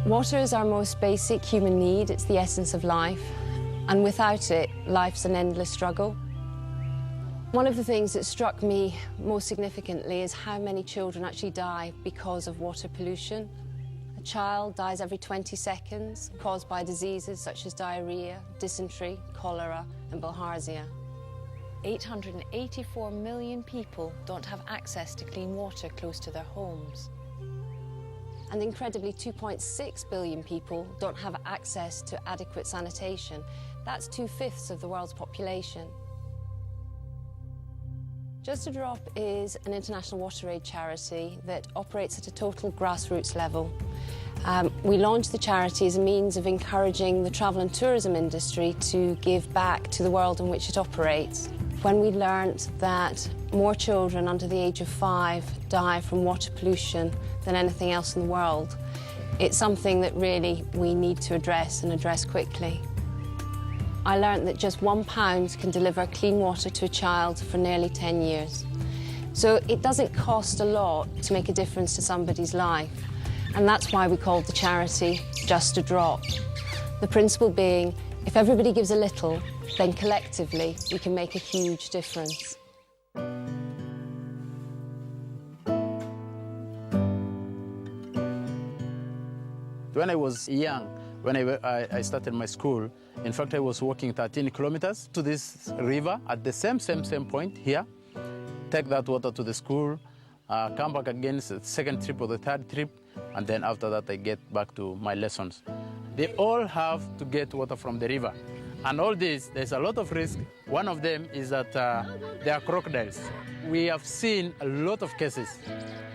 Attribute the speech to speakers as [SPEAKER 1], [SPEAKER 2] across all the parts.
[SPEAKER 1] Water is our most basic human need. It's the essence of life. And without it, life's an endless struggle. One of the things that struck me most significantly is how many children actually die because of water pollution. A child dies every 20 seconds, caused by diseases such as diarrhea, dysentery, cholera, and bilharzia.
[SPEAKER 2] 884 million people don't have access to clean water close to their homes.
[SPEAKER 1] And incredibly, 2.6 billion people don't have access to adequate sanitation. That's 2/5 of the world's population. Just a Drop is an international water aid charity that operates at a total grassroots level. We launched the charity as a means of encouraging the travel and tourism industry to give back to the world in which it operates. When we learnt that more children under the age of 5 die from water pollution than anything else in the world, it's something that really we need to address and address quickly. I learnt that just £1 can deliver clean water to a child for nearly 10 years. So it doesn't cost a lot to make a difference to somebody's life. And that's why we called the charity Just a Drop. The principle being, if everybody gives a little, then collectively we can make a huge difference.
[SPEAKER 3] When I was young, when I started my school, in fact, I was walking 13 kilometers to this river at the same point here, take that water to the school, come back again, the second trip or the third trip, and then after that I get back to my lessons. They all have to get water from the river. And all this, there's a lot of risk. One of them is that there are crocodiles. We have seen a lot of cases,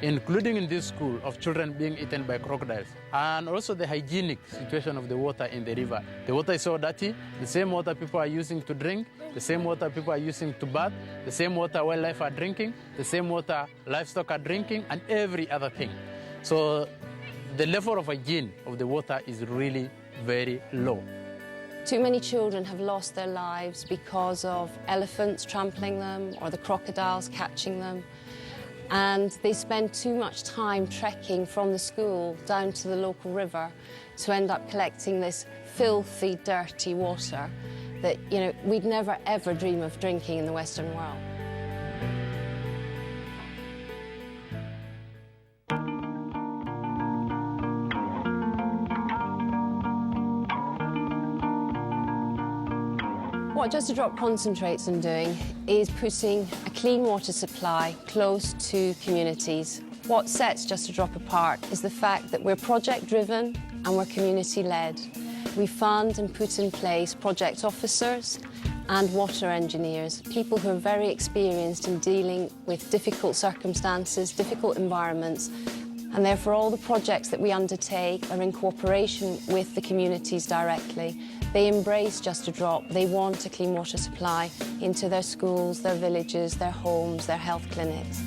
[SPEAKER 3] including in this school, of children being eaten by crocodiles. And also the hygienic situation of the water in the river. The water is so dirty, the same water people are using to drink, the same water people are using to bath, the same water wildlife are drinking, the same water livestock are drinking, and every other thing. So the level of hygiene of the water is really very low.
[SPEAKER 1] Too many children have lost their lives because of elephants trampling them or the crocodiles catching them. And they spend too much time trekking from the school down to the local river to end up collecting this filthy, dirty water that, we'd never ever dream of drinking in the Western world. What Just a Drop concentrates on doing is putting a clean water supply close to communities. What sets Just a Drop apart is the fact that we're project-driven and we're community-led. We fund and put in place project officers and water engineers, people who are very experienced in dealing with difficult circumstances, difficult environments, and therefore all the projects that we undertake are in cooperation with the communities directly. They embrace Just a Drop. They want a clean water supply into their schools, their villages, their homes, their health clinics.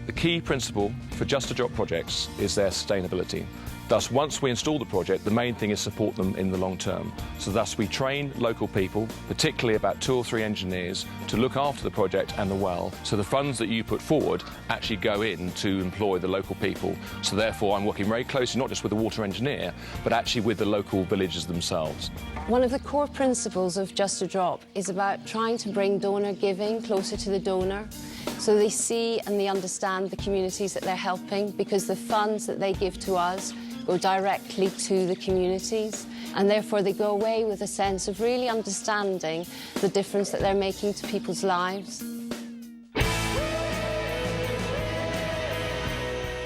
[SPEAKER 4] The key principle for Just a Drop projects is their sustainability. Thus, once we install the project, the main thing is support them in the long term. So thus we train local people, particularly about 2 or 3 engineers, to look after the project and the well. So the funds that you put forward actually go in to employ the local people. So therefore I'm working very closely, not just with the water engineer, but actually with the local villagers themselves.
[SPEAKER 1] One of the core principles of Just a Drop is about trying to bring donor giving closer to the donor, so they see and they understand the communities that they're helping, because the funds that they give to us go directly to the communities, and therefore they go away with a sense of really understanding the difference that they're making to people's lives.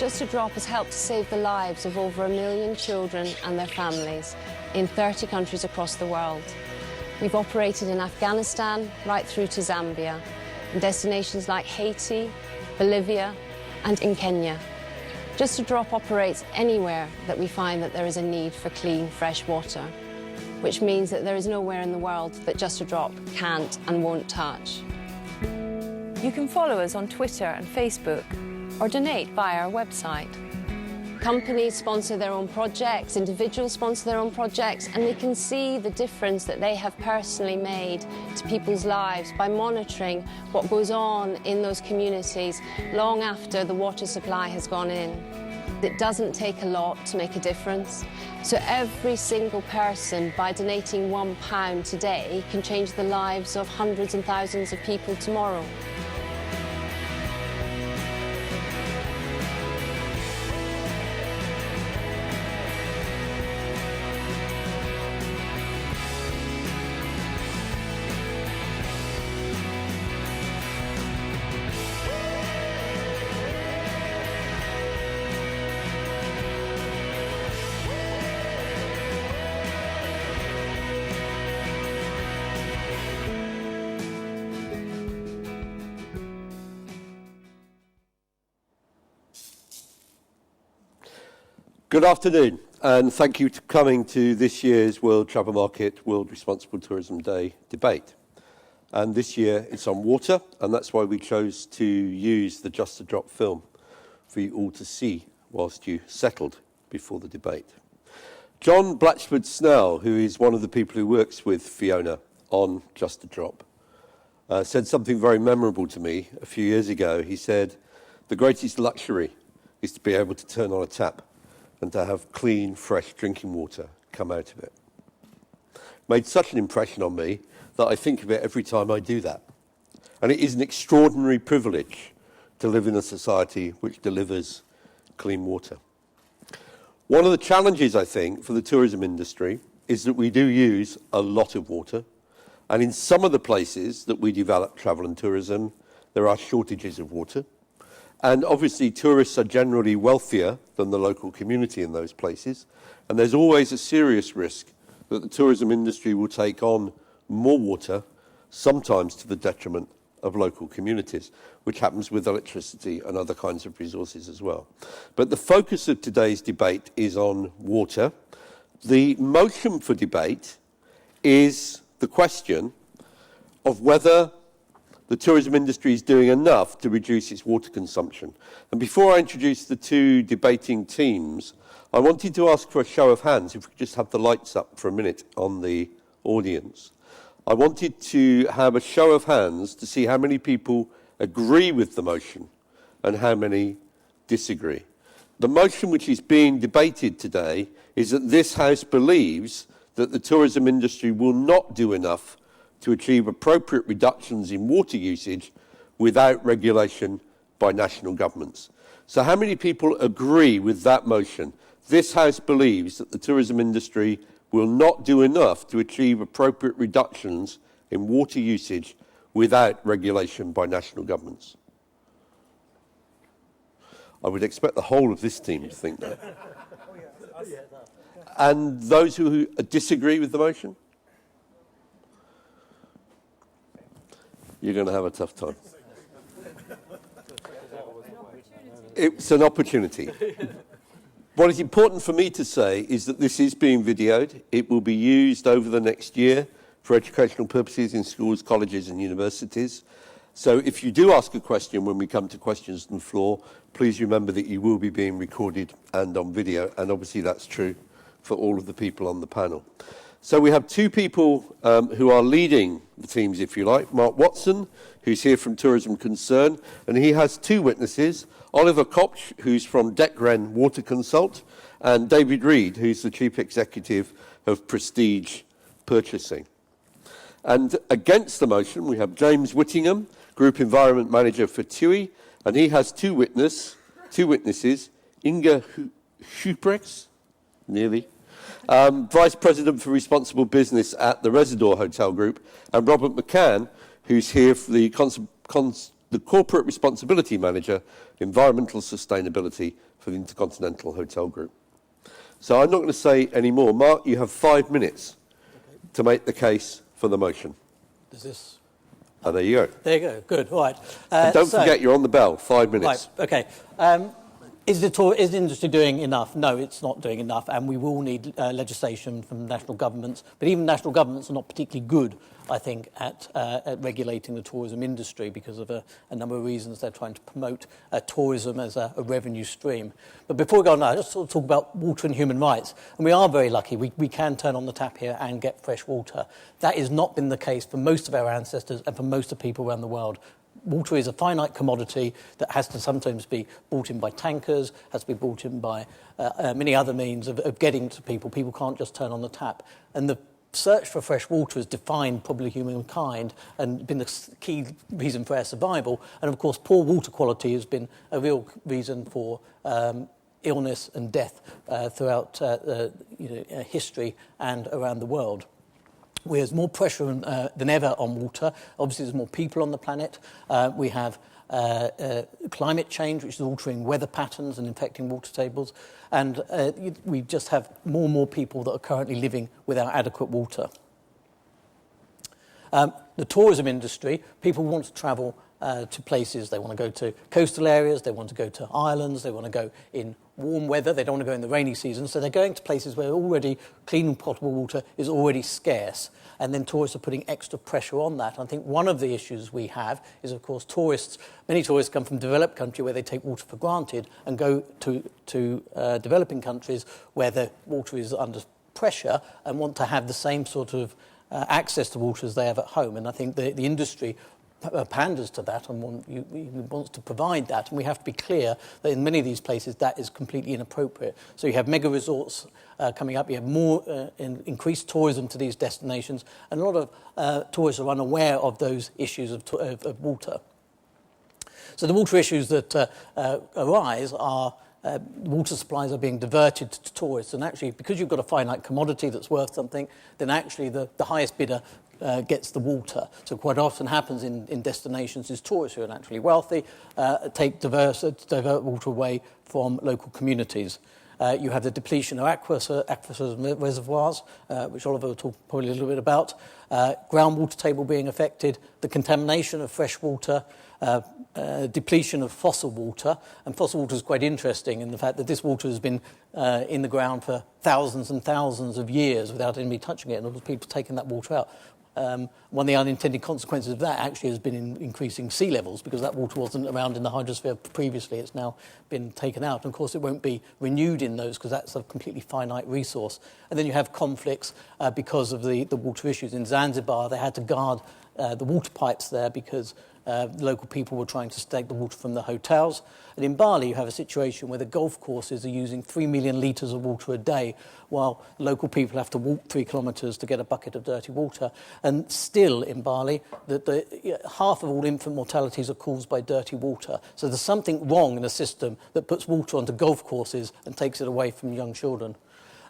[SPEAKER 1] Just a Drop has helped to save the lives of over 1 million children and their families in 30 countries across the world. We've operated in Afghanistan right through to Zambia, in destinations like Haiti, Bolivia, and in Kenya. Just a Drop operates anywhere that we find that there is a need for clean, fresh water, which means that there is nowhere in the world that Just a Drop can't and won't touch.
[SPEAKER 2] You can follow us on Twitter and Facebook or donate via our website.
[SPEAKER 1] Companies sponsor their own projects, individuals sponsor their own projects, and we can see the difference that they have personally made to people's lives by monitoring what goes on in those communities long after the water supply has gone in. It doesn't take a lot to make a difference. So every single person, by donating £1 today, can change the lives of hundreds and thousands of people tomorrow.
[SPEAKER 5] Good afternoon, and thank you for coming to this year's World Travel Market World Responsible Tourism Day debate. And this year it's on water, and that's why we chose to use the Just a Drop film for you all to see whilst you settled before the debate. John Blatchford-Snell, who is one of the people who works with Fiona on Just a Drop, said something very memorable to me a few years ago. He said, "The greatest luxury is to be able to turn on a tap and to have clean, fresh drinking water come out of it." Made such an impression on me that I think of it every time I do that. And it is an extraordinary privilege to live in a society which delivers clean water. One of the challenges, I think, for the tourism industry is that we do use a lot of water. And in some of the places that we develop travel and tourism, there are shortages of water. And obviously, tourists are generally wealthier than the local community in those places. And there's always a serious risk that the tourism industry will take on more water, sometimes to the detriment of local communities, which happens with electricity and other kinds of resources as well. But the focus of today's debate is on water. The motion for debate is the question of whether the tourism industry is doing enough to reduce its water consumption. And before I introduce the two debating teams, I wanted to ask for a show of hands, if we could just have the lights up for a minute on the audience. I wanted to have a show of hands to see how many people agree with the motion and how many disagree. The motion which is being debated today is that this House believes that the tourism industry will not do enough to achieve appropriate reductions in water usage without regulation by national governments. So how many people agree with that motion? This House believes that the tourism industry will not do enough to achieve appropriate reductions in water usage without regulation by national governments. I would expect the whole of this team to think that. And those who disagree with the motion? You're going to have a tough time. It's an opportunity. What is important for me to say is that this is being videoed. It will be used over the next year for educational purposes in schools, colleges and universities. So if you do ask a question when we come to questions on the floor, please remember that you will be being recorded and on video. And obviously that's true for all of the people on the panel. So we have two people who are leading the teams, if you like. Mark Watson, who's here from Tourism Concern, and he has two witnesses, Oliver Kopsch, who's from DecRen Water Consult, and David Reed, who's the Chief Executive of Prestige Purchasing. And against the motion, we have James Whittingham, Group Environment Manager for TUI, and he has two witnesses, Inga Huprex, nearly, Vice President for Responsible Business at the Residor Hotel Group, and Robert McCann, who's here for the Corporate Responsibility Manager, Environmental Sustainability for the Intercontinental Hotel Group. So I'm not going to say any more. Mark, you have 5 minutes to make the case for the motion.
[SPEAKER 6] Does this?
[SPEAKER 5] And there you go.
[SPEAKER 6] There you go. Good. All right.
[SPEAKER 5] And don't forget, you're on the bell. 5 minutes.
[SPEAKER 6] Right. Okay. Is the industry doing enough? No, it's not doing enough, and we will need legislation from national governments. But even national governments are not particularly good, I think, at regulating the tourism industry because of a number of reasons. They're trying to promote tourism as a revenue stream. But before we go on now, let's talk about water and human rights. And we are very lucky. We can turn on the tap here and get fresh water. That has not been the case for most of our ancestors and for most of people around the world. Water is a finite commodity that has to sometimes be brought in by tankers, has to be brought in by many other means of getting to people. People can't just turn on the tap. And the search for fresh water has defined probably humankind and been the key reason for our survival. And of course, poor water quality has been a real reason for illness and death throughout history and around the world. There's more pressure than ever on water. Obviously, there's more people on the planet. We have climate change, which is altering weather patterns and affecting water tables. And we just have more and more people that are currently living without adequate water. The tourism industry, people want to travel to places. They want to go to coastal areas, they want to go to islands, they want to go in warm weather, they don't want to go in the rainy season, so they're going to places where already clean and potable water is already scarce, and then tourists are putting extra pressure on that. I think one of the issues we have is, of course, many tourists come from developed countries where they take water for granted and go to developing countries where the water is under pressure and want to have the same sort of access to water as they have at home. And I think the industry panders to that and wants to provide that, and we have to be clear that in many of these places that is completely inappropriate. So you have mega resorts coming up, you have more increased tourism to these destinations, and a lot of tourists are unaware of those issues of water. So the water issues that arise are water supplies are being diverted to tourists, and actually because you've got a finite commodity that's worth something, then actually the highest bidder gets the water. So quite often happens in destinations is tourists who are naturally wealthy divert water away from local communities. You have the depletion of aquifers and reservoirs, which Oliver will talk probably a little bit about. Groundwater table being affected, the contamination of fresh water, depletion of fossil water. And fossil water is quite interesting in the fact that this water has been in the ground for thousands and thousands of years without anybody touching it, and a lot of people taking that water out. One of the unintended consequences of that actually has been increasing sea levels, because that water wasn't around in the hydrosphere previously. It's now been taken out. And of course, it won't be renewed in those because that's a completely finite resource. And then you have conflicts because of the water issues. In Zanzibar, they had to guard the water pipes there because local people were trying to take the water from the hotels. And in Bali, you have a situation where the golf courses are using 3 million litres of water a day, while local people have to walk 3 kilometres to get a bucket of dirty water. And still in Bali, half of all infant mortalities are caused by dirty water. So there's something wrong in the system that puts water onto golf courses and takes it away from young children.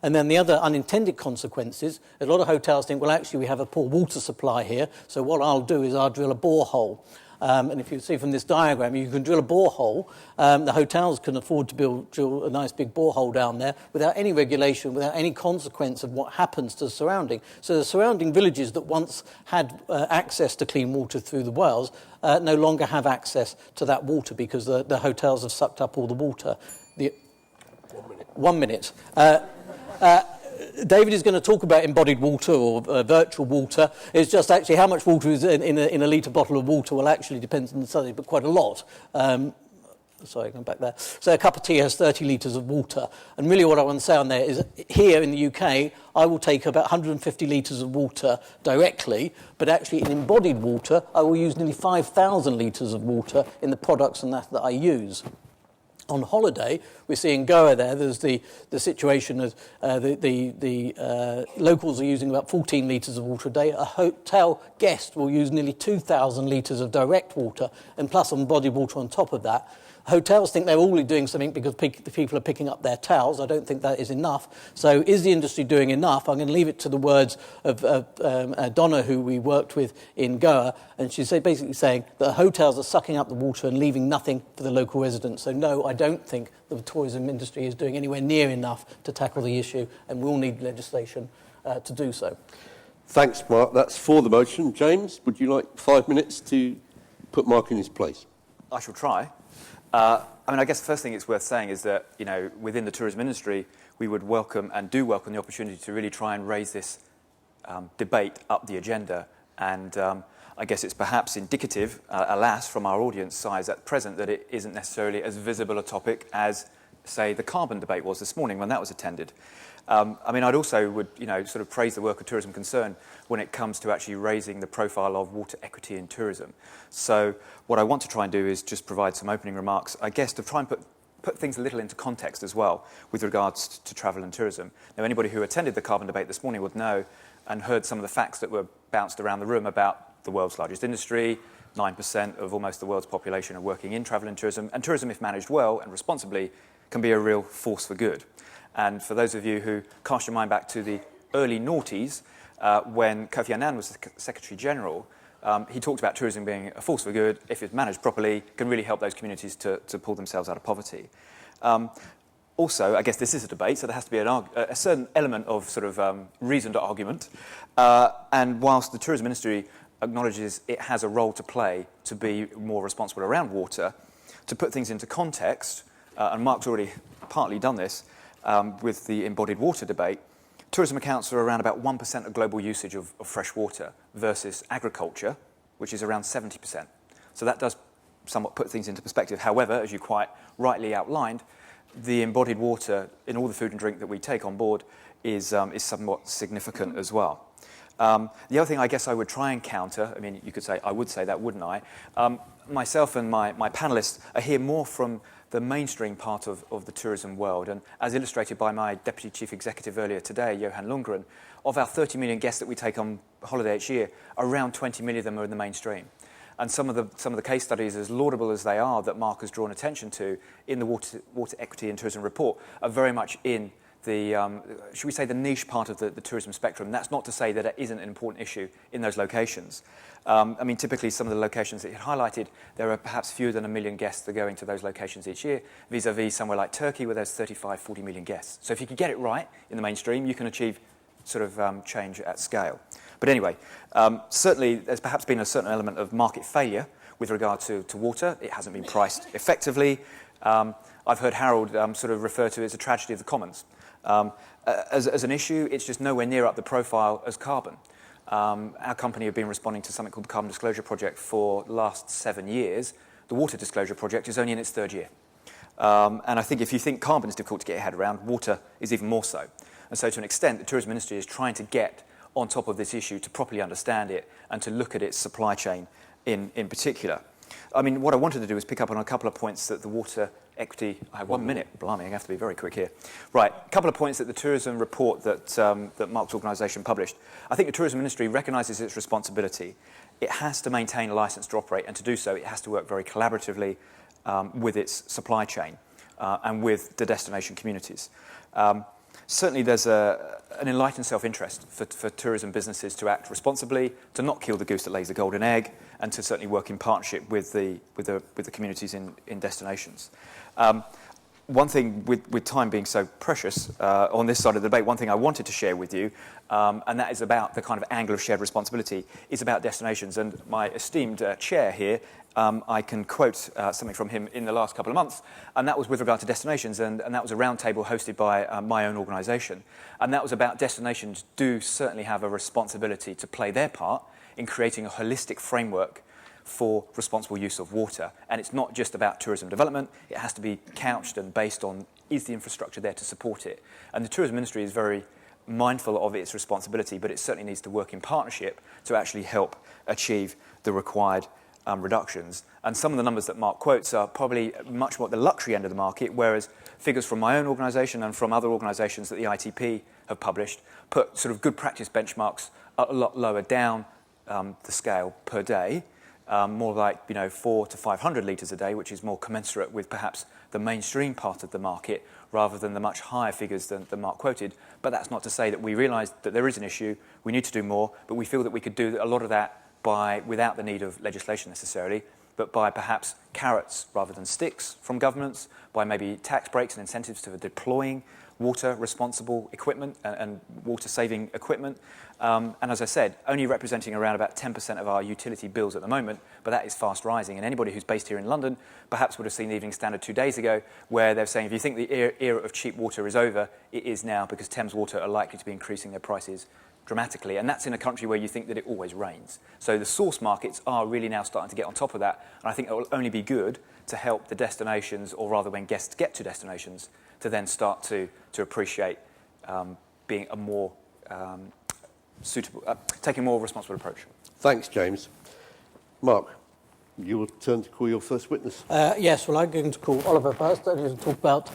[SPEAKER 6] And then the other unintended consequences, a lot of hotels think, well, actually, we have a poor water supply here, so what I'll do is I'll drill a borehole. And if you see from this diagram, you can drill a borehole. The hotels can afford to drill a nice big borehole down there without any regulation, without any consequence of what happens to the surrounding. So the surrounding villages that once had access to clean water through the wells no longer have access to that water because the hotels have sucked up all the water. 1 minute. David is going to talk about embodied water or virtual water. It's just actually how much water is in a litre bottle of water will actually depend on the study, but quite a lot. Sorry, going back there. So a cup of tea has 30 litres of water. And really what I want to say on there is here in the UK, I will take about 150 litres of water directly, but actually in embodied water, I will use nearly 5,000 litres of water in the products and that I use. On holiday, we see in Goa there's the situation of the locals are using about 14 litres of water a day. A hotel guest will use nearly 2,000 litres of direct water, and plus embodied water on top of that. Hotels think they're all doing something because the people are picking up their towels. I don't think that is enough. So is the industry doing enough? I'm going to leave it to the words of Donna, who we worked with in Goa, and she's basically saying that the hotels are sucking up the water and leaving nothing for the local residents. So no, I don't think the tourism industry is doing anywhere near enough to tackle the issue, and we'll need legislation to do so.
[SPEAKER 5] Thanks, Mark. That's for the motion. James, would you like 5 minutes to put Mark in his place?
[SPEAKER 7] I shall try. I guess the first thing it's worth saying is that, within the tourism industry, we would welcome and do welcome the opportunity to really try and raise this debate up the agenda. And I guess it's perhaps indicative, alas, from our audience size at present, that it isn't necessarily as visible a topic as, say, the carbon debate was this morning when that was attended. I'd also would, sort of praise the work of Tourism Concern when it comes to actually raising the profile of water equity in tourism. So what I want to try and do is just provide some opening remarks, I guess, to try and put things a little into context as well with regards to travel and tourism. Now, anybody who attended the carbon debate this morning would know and heard some of the facts that were bounced around the room about the world's largest industry. 9% of almost the world's population are working in travel and tourism, if managed well and responsibly, can be a real force for good. And for those of you who cast your mind back to the early noughties, when Kofi Annan was the Secretary General, he talked about tourism being a force for good, if it's managed properly, can really help those communities to pull themselves out of poverty. Also, I guess this is a debate, so there has to be a certain element of sort of reasoned argument. And whilst the tourism industry acknowledges it has a role to play to be more responsible around water, to put things into context, and Mark's already partly done this with the embodied water debate, tourism accounts for around about 1% of global usage of fresh water versus agriculture, which is around 70%. So that does somewhat put things into perspective. However, as you quite rightly outlined, the embodied water in all the food and drink that we take on board is somewhat significant as well. The other thing I guess I would try and counter, you could say, I would say that, wouldn't I? Myself and my panellists are here more from the mainstream part of the tourism world. And as illustrated by my Deputy Chief Executive earlier today, Johan Lundgren, of our 30 million guests that we take on holiday each year, around 20 million of them are in the mainstream. And some of the case studies, as laudable as they are, that Mark has drawn attention to in the Water Equity and Tourism Report, are very much in the, should we say, the niche part of the tourism spectrum. That's not to say that it isn't an important issue in those locations. Typically some of the locations that you highlighted, there are perhaps fewer than 1 million guests that go into those locations each year, vis-a-vis somewhere like Turkey where there's 35, 40 million guests. So if you can get it right in the mainstream, you can achieve sort of change at scale. But anyway, certainly there's perhaps been a certain element of market failure with regard to water. It hasn't been priced effectively. I've heard Harold sort of refer to it as a tragedy of the commons. As an issue, it's just nowhere near up the profile as carbon. Our company have been responding to something called the Carbon Disclosure Project for the last 7 years. The Water Disclosure Project is only in its 3rd year. And I think if you think carbon is difficult to get your head around, water is even more so. And so to an extent, the tourism industry is trying to get on top of this issue to properly understand it and to look at its supply chain in particular. What I wanted to do is pick up on a couple of points that the Water Equity... I have 1 minute. Blimey, I have to be very quick here. Right, a couple of points that the tourism report that Mark's organisation published. I think the tourism industry recognises its responsibility. It has to maintain a licence to operate, and to do so, it has to work very collaboratively with its supply chain and with the destination communities. Certainly there's an enlightened self-interest for tourism businesses to act responsibly, to not kill the goose that lays the golden egg, and to certainly work in partnership with the communities in destinations. One thing, with time being so precious on this side of the debate, one thing I wanted to share with you, and that is about the kind of angle of shared responsibility, is about destinations. And my esteemed chair here, I can quote something from him in the last couple of months, and that was with regard to destinations, and that was a roundtable hosted by my own organisation. And that was about destinations do certainly have a responsibility to play their part in creating a holistic framework for responsible use of water. And it's not just about tourism development, it has to be couched and based on, is the infrastructure there to support it? And the tourism industry is very mindful of its responsibility, but it certainly needs to work in partnership to actually help achieve the required reductions. And some of the numbers that Mark quotes are probably much more at the luxury end of the market, whereas figures from my own organisation and from other organisations that the ITP have published put sort of good practice benchmarks a lot lower down the scale per day, more like 400 to 500 litres a day, which is more commensurate with perhaps the mainstream part of the market rather than the much higher figures than Mark quoted. But that's not to say that we realise that there is an issue, we need to do more, but we feel that we could do a lot of that without the need of legislation necessarily, but by perhaps carrots rather than sticks from governments, by maybe tax breaks and incentives for deploying water responsible equipment and water-saving equipment. And as I said, only representing around about 10% of our utility bills at the moment, but that is fast rising. And anybody who's based here in London perhaps would have seen the Evening Standard 2 days ago, where they're saying if you think the era of cheap water is over, it is now, because Thames Water are likely to be increasing their prices dramatically. And that's in a country where you think that it always rains. So the source markets are really now starting to get on top of that. And I think it will only be good to help the destinations, or rather when guests get to destinations, to then start to appreciate being a more suitable, taking a more responsible approach.
[SPEAKER 5] Thanks, James. Mark, you will turn to call your first witness.
[SPEAKER 6] Yes, well, I'm going to call Oliver first and talk about,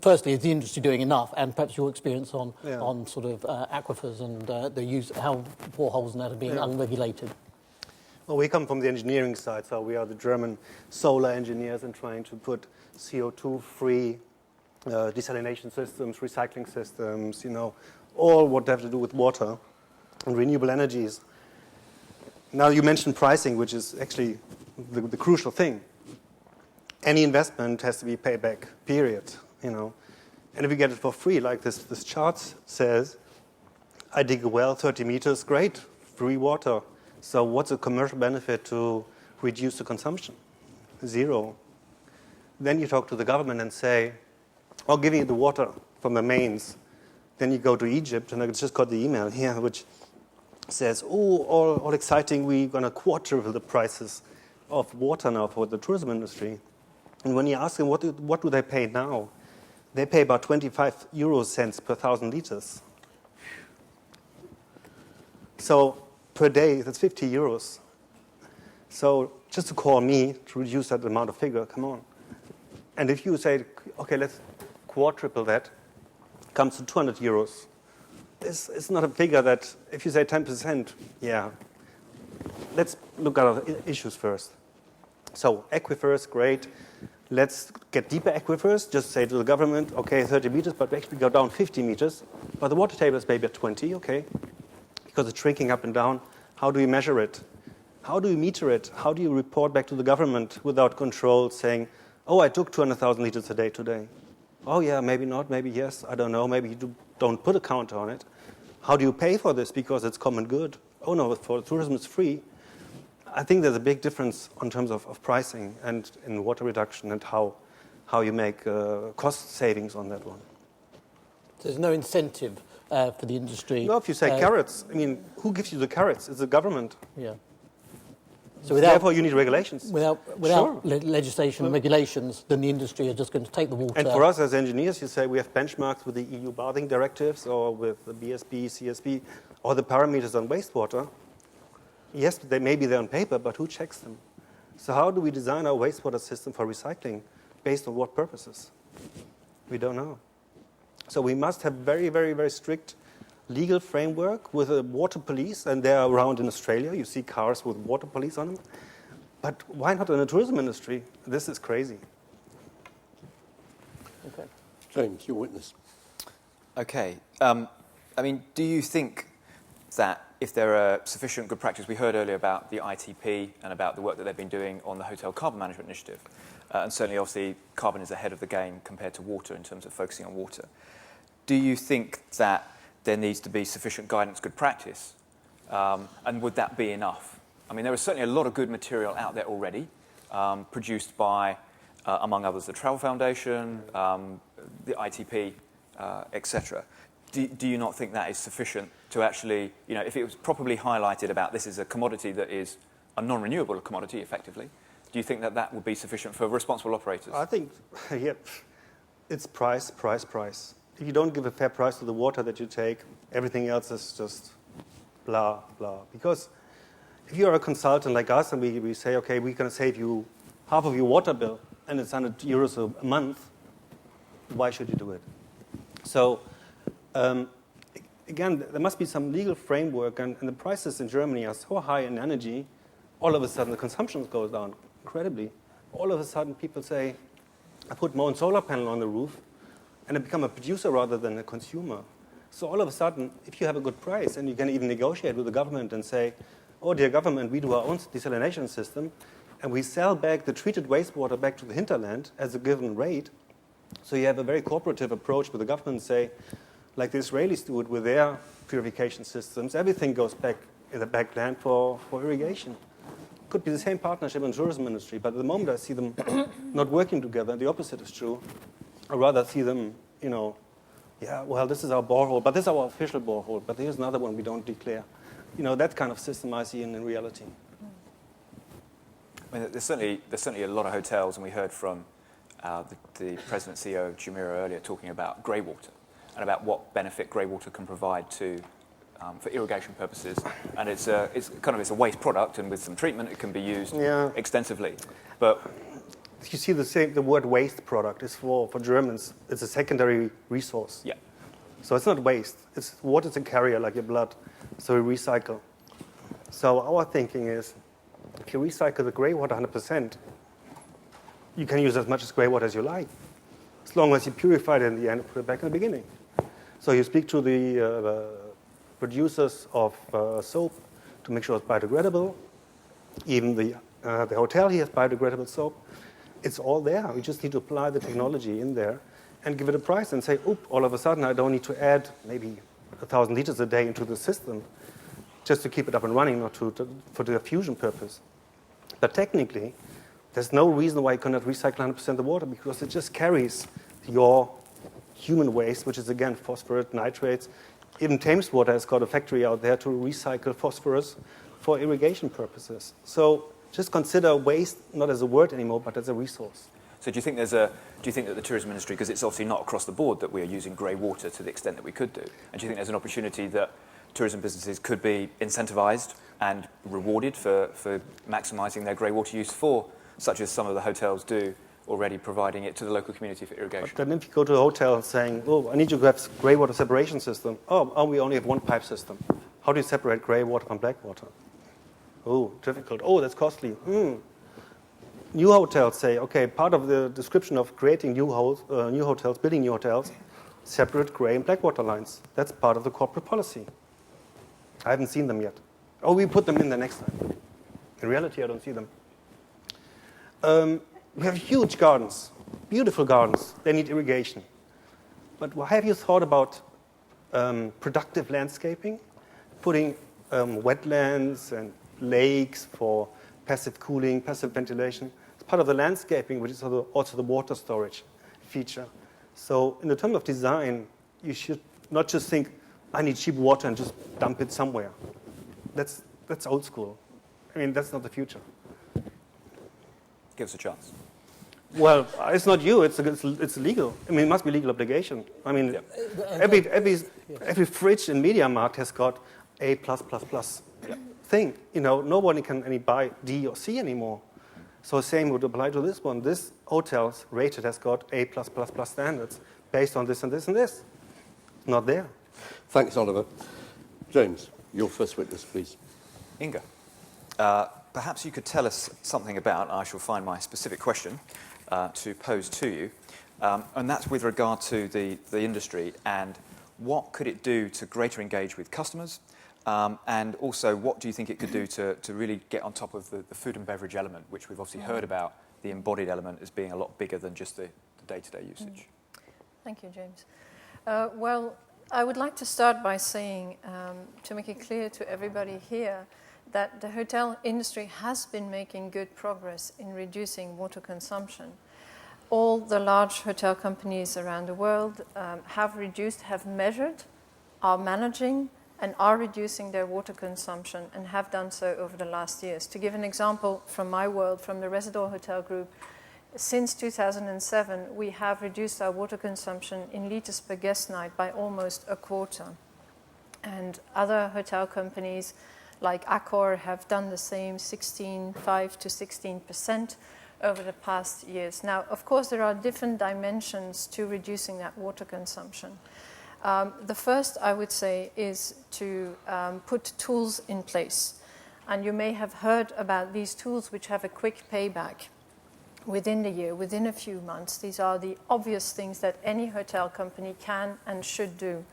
[SPEAKER 6] firstly, is the industry doing enough, and perhaps your experience on sort of aquifers and the use, how boreholes and that are being unregulated.
[SPEAKER 8] Well, we come from the engineering side, so we are the German solar engineers and trying to put CO2-free desalination systems, recycling systems, all what have to do with water and renewable energies. Now, you mentioned pricing, which is actually the crucial thing. Any investment has to be payback, period, And if you get it for free, like this chart says, I dig a well 30 meters, great, free water. So what's the commercial benefit to reduce the consumption? Zero. Then you talk to the government and say, I'll give you the water from the mains. Then you go to Egypt, and I just got the email here, which says, all exciting, we're going to quadruple the prices of water now for the tourism industry. And when you ask them, what do they pay now? They pay about 25 euro cents per 1,000 liters. So per day, that's 50 euros. So just to call me to reduce that amount of figure, come on. And if you say, okay, let's quadruple that, comes to 200 euros. It's not a figure that, if you say 10%, yeah. Let's look at other issues first. So aquifers, great. Let's get deeper aquifers. Just say to the government, okay, 30 meters, but we actually go down 50 meters. But the water table is maybe at 20, okay. Because it's shrinking up and down. How do we measure it? How do you meter it? How do you report back to the government without control saying, oh, I took 200,000 liters a day today? Oh, yeah, maybe not, maybe yes, I don't know. Maybe you don't put a counter on it. How do you pay for this? Because it's common good. Oh, no, for tourism it's free. I think there's a big difference in terms of pricing and in water reduction and how you make cost savings on that one.
[SPEAKER 6] So there's no incentive for the industry.
[SPEAKER 8] No, if you say carrots, I mean, who gives you the carrots? It's the government.
[SPEAKER 6] Yeah.
[SPEAKER 8] So therefore, you need regulations.
[SPEAKER 6] Without
[SPEAKER 8] Sure.
[SPEAKER 6] legislation and regulations, then the industry are just going to take the water.
[SPEAKER 8] And for us as engineers, you say we have benchmarks with the EU bathing directives or with the BSB, CSB, or the parameters on wastewater. Yes, maybe they're on paper, but who checks them? So how do we design our wastewater system for recycling? Based on what purposes? We don't know. So we must have very, very, very strict legal framework with a water police, and they're around in Australia. You see cars with water police on them. But why not in the tourism industry? This is crazy.
[SPEAKER 6] Okay.
[SPEAKER 5] James, your witness.
[SPEAKER 7] Okay. Do you think that if there are sufficient good practice, we heard earlier about the ITP and about the work that they've been doing on the Hotel Carbon Management Initiative, and certainly, obviously, carbon is ahead of the game compared to water in terms of focusing on water. Do you think that there needs to be sufficient guidance, good practice, and would that be enough? I mean, there is certainly a lot of good material out there already, produced by, among others, the Travel Foundation, the ITP, etc. Do you not think that is sufficient to actually, if it was properly highlighted about this is a commodity that is a non-renewable commodity, effectively, do you think that that would be sufficient for responsible operators?
[SPEAKER 8] I think, it's price. If you don't give a fair price to the water that you take, everything else is just blah, blah. Because if you're a consultant like us and we say, okay, we're going to save you half of your water bill and it's 100 euros a month, why should you do it? So, again, there must be some legal framework, and the prices in Germany are so high in energy, all of a sudden the consumption goes down incredibly. All of a sudden people say, I put my own solar panel on the roof, and I become a producer rather than a consumer. So all of a sudden, if you have a good price, and you can even negotiate with the government and say, oh, dear government, we do our own desalination system, and we sell back the treated wastewater back to the hinterland as a given rate, So you have a very cooperative approach with the government, say, like the Israelis do it with their purification systems. Everything goes back in the backland for irrigation. Could be the same partnership in the tourism industry, but at the moment I see them not working together. The opposite is true. I rather see them, yeah, well, this is our borehole, but this is our official borehole, but here's another one we don't declare. That kind of system I see in reality.
[SPEAKER 7] I mean, there's certainly a lot of hotels, and we heard from the president and CEO of Jumeirah earlier talking about grey water and about what benefit grey water can provide for irrigation purposes. And it's a waste product, and with some treatment it can be used extensively. But
[SPEAKER 8] you see the word waste product is for Germans, it's a secondary resource.
[SPEAKER 7] Yeah.
[SPEAKER 8] So it's not waste. Water is a carrier like your blood. So we recycle. So our thinking is, if you recycle the grey water 100%, you can use as much as grey water as you like, as long as you purify it in the end and put it back in the beginning. So you speak to the producers of soap to make sure it's biodegradable. Even the hotel here has biodegradable soap. It's all there. We just need to apply the technology in there and give it a price and say, oop, all of a sudden I don't need to add maybe 1,000 liters a day into the system just to keep it up and running, not for the fusion purpose. But technically, there's no reason why you cannot recycle 100% of the water, because it just carries your human waste, which is, again, phosphorus, nitrates. Even Thames Water has got a factory out there to recycle phosphorus for irrigation purposes. So just consider waste not as a word anymore, but as a resource.
[SPEAKER 7] So do you think that the tourism industry, because it's obviously not across the board that we are using grey water to the extent that we could do, and do you think there's an opportunity that tourism businesses could be incentivised and rewarded for maximising their grey water use for, such as some of the hotels do, already providing it to the local community for irrigation?
[SPEAKER 8] But then if you go to a hotel and saying, oh, I need you to have grey water separation system. Oh, we only have one pipe system. How do you separate grey water from black water? Oh, difficult. Oh, that's costly. New hotels say, okay, part of the description of creating new hotels, building new hotels, separate grey and black water lines. That's part of the corporate policy. I haven't seen them yet. Oh, we put them in the next time. In reality, I don't see them. We have huge gardens, beautiful gardens. They need irrigation. But have you thought about productive landscaping? Putting wetlands and lakes for passive cooling, passive ventilation. It's part of the landscaping, which is also the water storage feature. So in the terms of design, you should not just think, I need cheap water and just dump it somewhere. That's old school. I mean, that's not the future.
[SPEAKER 7] Give us a chance.
[SPEAKER 8] Well, it's not you. It's legal. I mean, it must be legal obligation. I mean, every fridge in MediaMarkt has got A+++ thing. Nobody can any buy D or C anymore. So same would apply to this one. This hotel's rated has got A+++ standards based on this and this and this. Not there.
[SPEAKER 5] Thanks, Oliver. James, your first witness, please.
[SPEAKER 7] Inga, perhaps you could tell us something about, I shall find my specific question to pose to you, and that's with regard to the industry and what could it do to greater engage with customers, and also what do you think it could do to really get on top of the food and beverage element, which we've obviously heard about the embodied element as being a lot bigger than just the day-to-day usage.
[SPEAKER 9] Thank you, James. Well, I would like to start by saying, to make it clear to everybody here, that the hotel industry has been making good progress in reducing water consumption. All the large hotel companies around the world have measured, are managing, and are reducing their water consumption and have done so over the last years. To give an example from my world, from the Residor Hotel Group, since 2007, we have reduced our water consumption in liters per guest night by almost a quarter. And other hotel companies like Accor have done the same, 5 to 16% over the past years. Now, of course, there are different dimensions to reducing that water consumption. The first, I would say, is to put tools in place. And you may have heard about these tools which have a quick payback within the year, within a few months. These are the obvious things that any hotel company can and should do.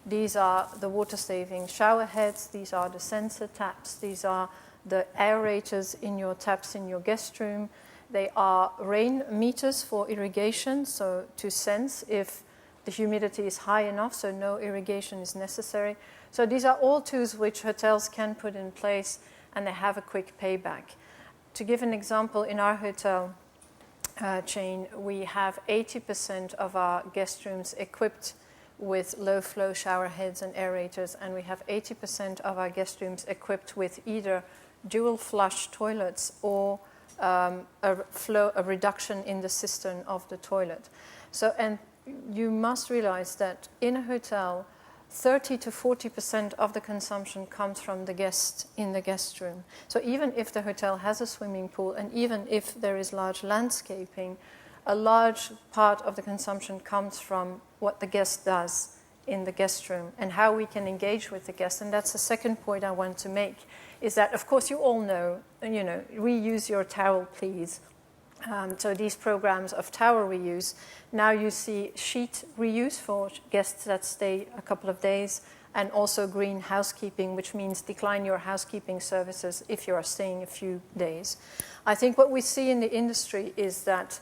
[SPEAKER 9] These are the water-saving shower heads, these are the sensor taps, these are the aerators in your taps in your guest room, They are rain meters for irrigation, so to sense if the humidity is high enough, so no irrigation is necessary. So these are all tools which hotels can put in place, and they have a quick payback. To give an example, in our hotel chain, we have 80% of our guest rooms equipped with low-flow shower heads and aerators, and we have 80% of our guest rooms equipped with either dual flush toilets or a reduction in the cistern of the toilet. So, and you must realize that in a hotel, 30 to 40% of the consumption comes from the guest in the guest room. So even if the hotel has a swimming pool, and even if there is large landscaping, a large part of the consumption comes from what the guest does in the guest room and how we can engage with the guest. And that's the second point I want to make, is that, of course, you all know, reuse your towel, please. So these programs of towel reuse, now you see sheet reuse for guests that stay a couple of days, and also green housekeeping, which means decline your housekeeping services if you are staying a few days. I think what we see in the industry is that,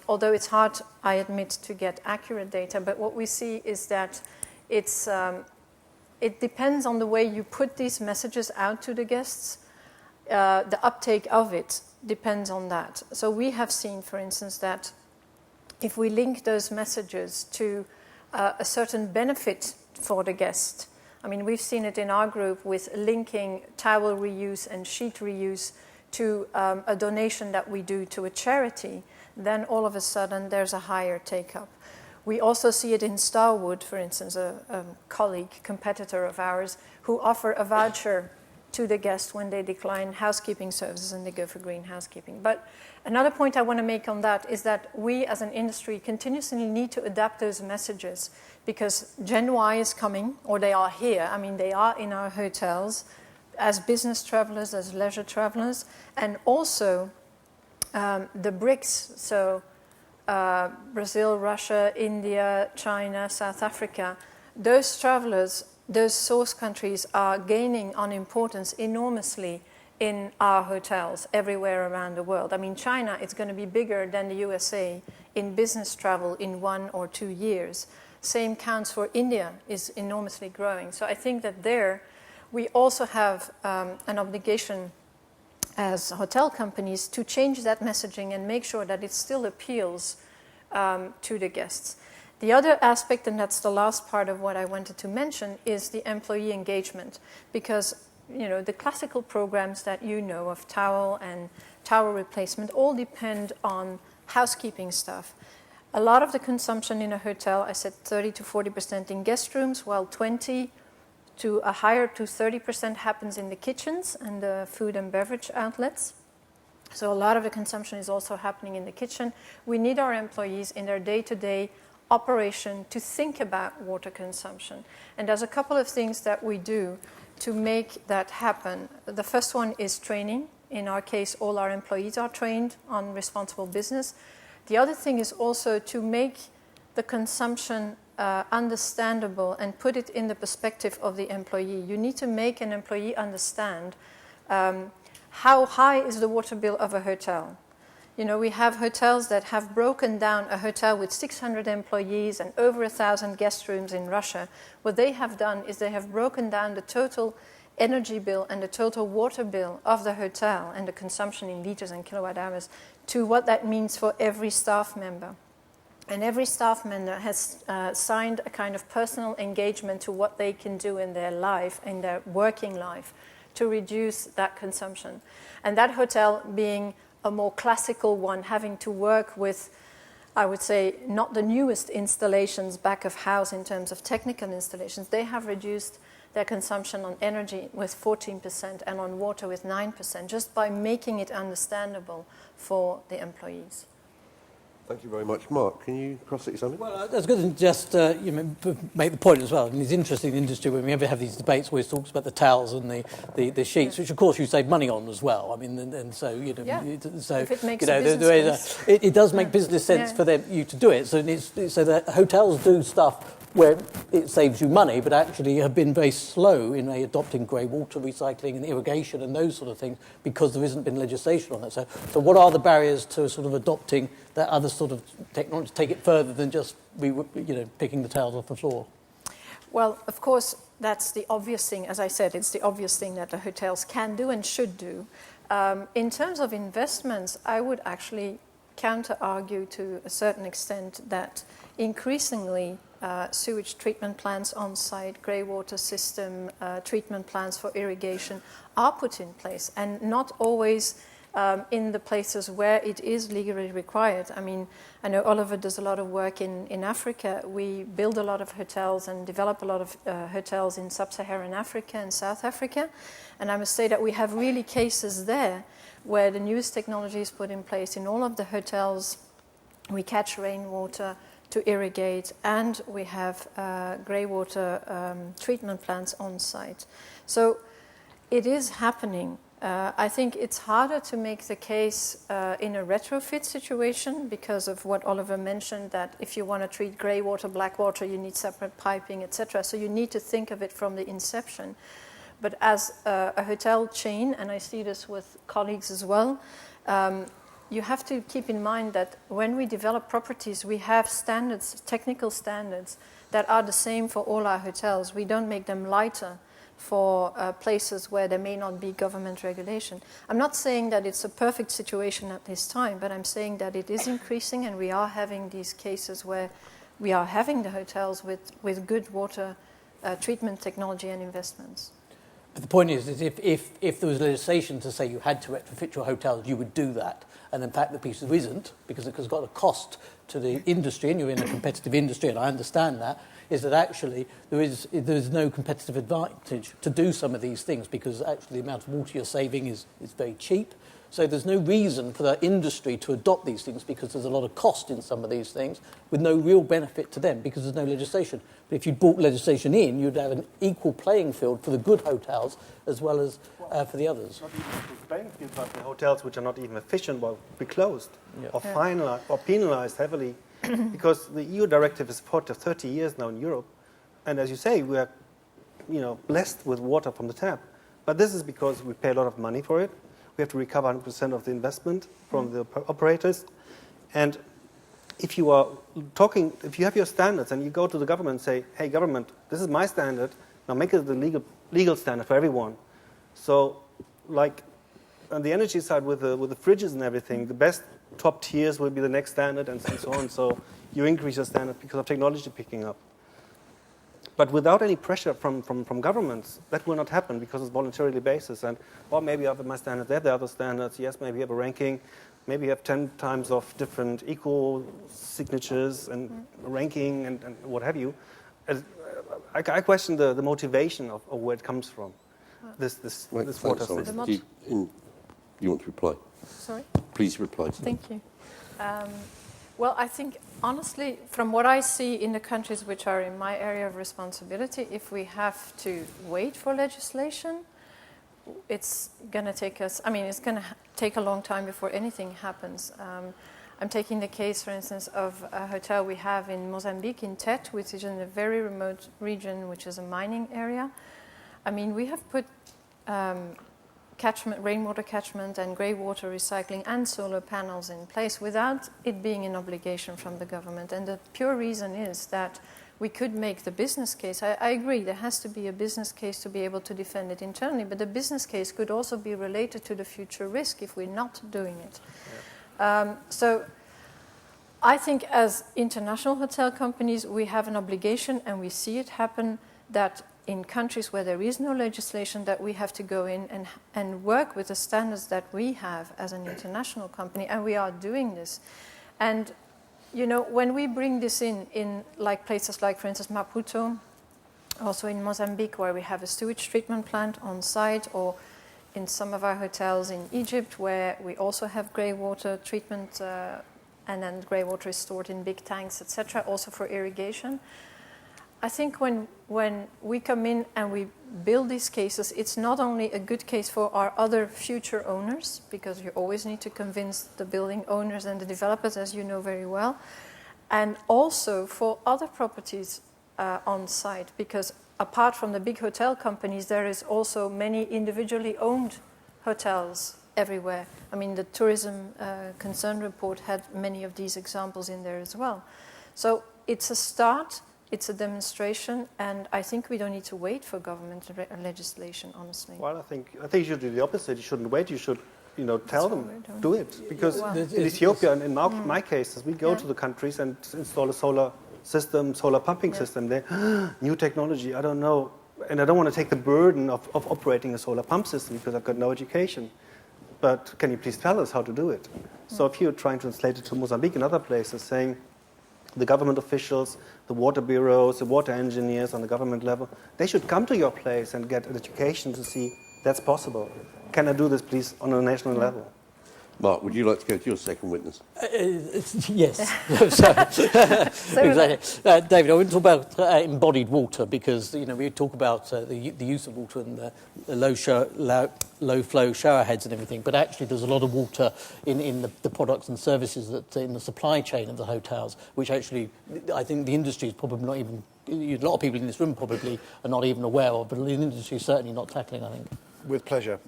[SPEAKER 9] although it's hard, I admit, to get accurate data, but what we see is that it depends on the way you put these messages out to the guests. The uptake of it depends on that. So we have seen, for instance, that if we link those messages to a certain benefit for the guest, I mean, we've seen it in our group with linking towel reuse and sheet reuse to a donation that we do to a charity, then all of a sudden there's a higher take-up. We also see it in Starwood, for instance, a colleague, competitor of ours, who offer a voucher to the guest when they decline housekeeping services and they go for green housekeeping. But another point I want to make on that is that we as an industry continuously need to adapt those messages, because Gen Y is coming, or they are here. I mean, they are in our hotels as business travelers, as leisure travelers, and also the BRICS, so Brazil, Russia, India, China, South Africa, those travelers, those source countries are gaining on importance enormously in our hotels everywhere around the world. I mean, China is going to be bigger than the USA in business travel in 1 or 2 years. Same counts for India, is enormously growing. So I think that there we also have an obligation as hotel companies to change that messaging and make sure that it still appeals to the guests. The other aspect, and that's the last part of what I wanted to mention, is the employee engagement. Because, the classical programs that you know of towel and towel replacement all depend on housekeeping stuff. A lot of the consumption in a hotel, I said 30 to 40% in guest rooms, while 20 to a higher to 30% happens in the kitchens and the food and beverage outlets. So a lot of the consumption is also happening in the kitchen. We need our employees in their day-to-day operation to think about water consumption. And there's a couple of things that we do to make that happen. The first one is training. In our case, all our employees are trained on responsible business. The other thing is also to make the consumption understandable and put it in the perspective of the employee. You need to make an employee understand how high is the water bill of a hotel. We have hotels that have broken down, a hotel with 600 employees and over 1,000 guest rooms in Russia. What they have done is they have broken down the total energy bill and the total water bill of the hotel and the consumption in liters and kilowatt hours to what that means for every staff member. And every staff member has signed a kind of personal engagement to what they can do in their life, in their working life, to reduce that consumption. And that hotel being a more classical one, having to work with, I would say, not the newest installations back of house in terms of technical installations. They have reduced their consumption on energy with 14% and on water with 9%, just by making it understandable for the employees.
[SPEAKER 5] Thank you very much. Mark, can you cross-it something?
[SPEAKER 6] Well, that's good to just make the point as well. I mean, it's interesting in the industry when we ever have these debates, always talks about the towels and the sheets, which of course you save money on as well. I mean, and so so
[SPEAKER 9] if it makes business sense.
[SPEAKER 6] It does make business sense for you to do it. So so that hotels do stuff where it saves you money, but actually have been very slow in adopting grey water recycling and irrigation and those sort of things because there hasn't been legislation on that. So what are the barriers to sort of adopting that other sort of technology, take it further than just picking the tiles off the floor?
[SPEAKER 9] Well, of course, that's the obvious thing. As I said, it's the obvious thing that the hotels can do and should do. In terms of investments, I would actually counter-argue to a certain extent that increasingly sewage treatment plants on site, grey water system, treatment plants for irrigation are put in place, and not always in the places where it is legally required. I mean, I know Oliver does a lot of work in Africa. We build a lot of hotels and develop a lot of hotels in sub-Saharan Africa and South Africa. And I must say that we have really cases there where the newest technology is put in place in all of the hotels. We catch rainwater to irrigate, and we have grey water treatment plants on site. So it is happening. I think it's harder to make the case in a retrofit situation because of what Oliver mentioned, that if you want to treat grey water, black water, you need separate piping, etc. So you need to think of it from the inception. But as a hotel chain, and I see this with colleagues as well, you have to keep in mind that when we develop properties, we have standards, technical standards, that are the same for all our hotels. We don't make them lighter for places where there may not be government regulation. I'm not saying that it's a perfect situation at this time, but I'm saying that it is increasing, and we are having these cases where we are having the hotels with good water treatment technology and investments.
[SPEAKER 6] But the point is if there was legislation to say you had to retrofit your hotels, you would do that. And in fact, the piece of isn't, because it's got a cost to the industry, and you're in a competitive industry, and I understand that, is that actually there is no competitive advantage to do some of these things, because actually the amount of water you're saving is very cheap. So there's no reason for the industry to adopt these things, because there's a lot of cost in some of these things with no real benefit to them because there's no legislation. But if you brought legislation in, you'd have an equal playing field for the good hotels as well as for the others.
[SPEAKER 8] Not even equal playing field, but the hotels which are not even efficient will be closed or finalized or penalized heavily because the EU directive is for 30 years now in Europe. And as you say, we are blessed with water from the tap. But this is because we pay a lot of money for it. We have to recover 100% of the investment from the operators. And if you have your standards and you go to the government and say, hey, government, this is my standard, now make it the legal standard for everyone. So, like on the energy side with the fridges and everything, the best top tiers will be the next standard and so on. So you increase your standard because of technology picking up. But without any pressure from governments, that will not happen because it's voluntarily basis. And, well, maybe I have my standards, they have the other standards. Yes, maybe you have a ranking. Maybe you have 10 times of different eco signatures and ranking and what have you. I question the motivation of where it comes from, this water system.
[SPEAKER 5] You want to reply?
[SPEAKER 9] Sorry?
[SPEAKER 5] Please reply.
[SPEAKER 9] Thank you. Well, I think, honestly, from what I see in the countries which are in my area of responsibility, if we have to wait for legislation, it's going to take us, it's going to take a long time before anything happens. I'm taking the case, for instance, of a hotel we have in Mozambique, in Tete, which is in a very remote region, which is a mining area. We have put rainwater catchment and grey water recycling and solar panels in place without it being an obligation from the government. And the pure reason is that we could make the business case. I agree, there has to be a business case to be able to defend it internally, but the business case could also be related to the future risk if we're not doing it. Yeah. So I think as international hotel companies, we have an obligation, and we see it happen, that in countries where there is no legislation, that we have to go in and work with the standards that we have as an international company, and we are doing this. And, when we bring this in like places like, for instance, Maputo, also in Mozambique, where we have a sewage treatment plant on site, or in some of our hotels in Egypt, where we also have grey water treatment, and then grey water is stored in big tanks, etc., also for irrigation. I think when we come in and we build these cases, it's not only a good case for our other future owners, because you always need to convince the building owners and the developers, as you know very well, and also for other properties on site, because apart from the big hotel companies, there is also many individually owned hotels everywhere. I mean, the tourism concern report had many of these examples in there as well. So it's a start, it's a demonstration, and I think we don't need to wait for government legislation, honestly.
[SPEAKER 8] Well, I think you should do the opposite. You shouldn't wait. You should, tell them, do it. Because in Ethiopia, and in my case, we go to the countries and install a solar system, solar pumping system there. New technology, I don't know. And I don't want to take the burden of operating a solar pump system because I've got no education. But can you please tell us how to do it? So if you're trying to translate it to Mozambique and other places, saying the government officials, the water bureaus, the water engineers on the government level, they should come to your place and get an education to see that's possible. Can I do this, please, on a national level?
[SPEAKER 5] Mark, would you like to go to your second witness?
[SPEAKER 6] Yes. Exactly. David, I want to talk about embodied water because we talk about the use of water and the low flow shower heads and everything, but actually there's a lot of water in the products and services that in the supply chain of the hotels, which actually I think the industry is probably not even. A lot of people in this room probably are not even aware of, but the industry is certainly not tackling, I think.
[SPEAKER 10] With pleasure.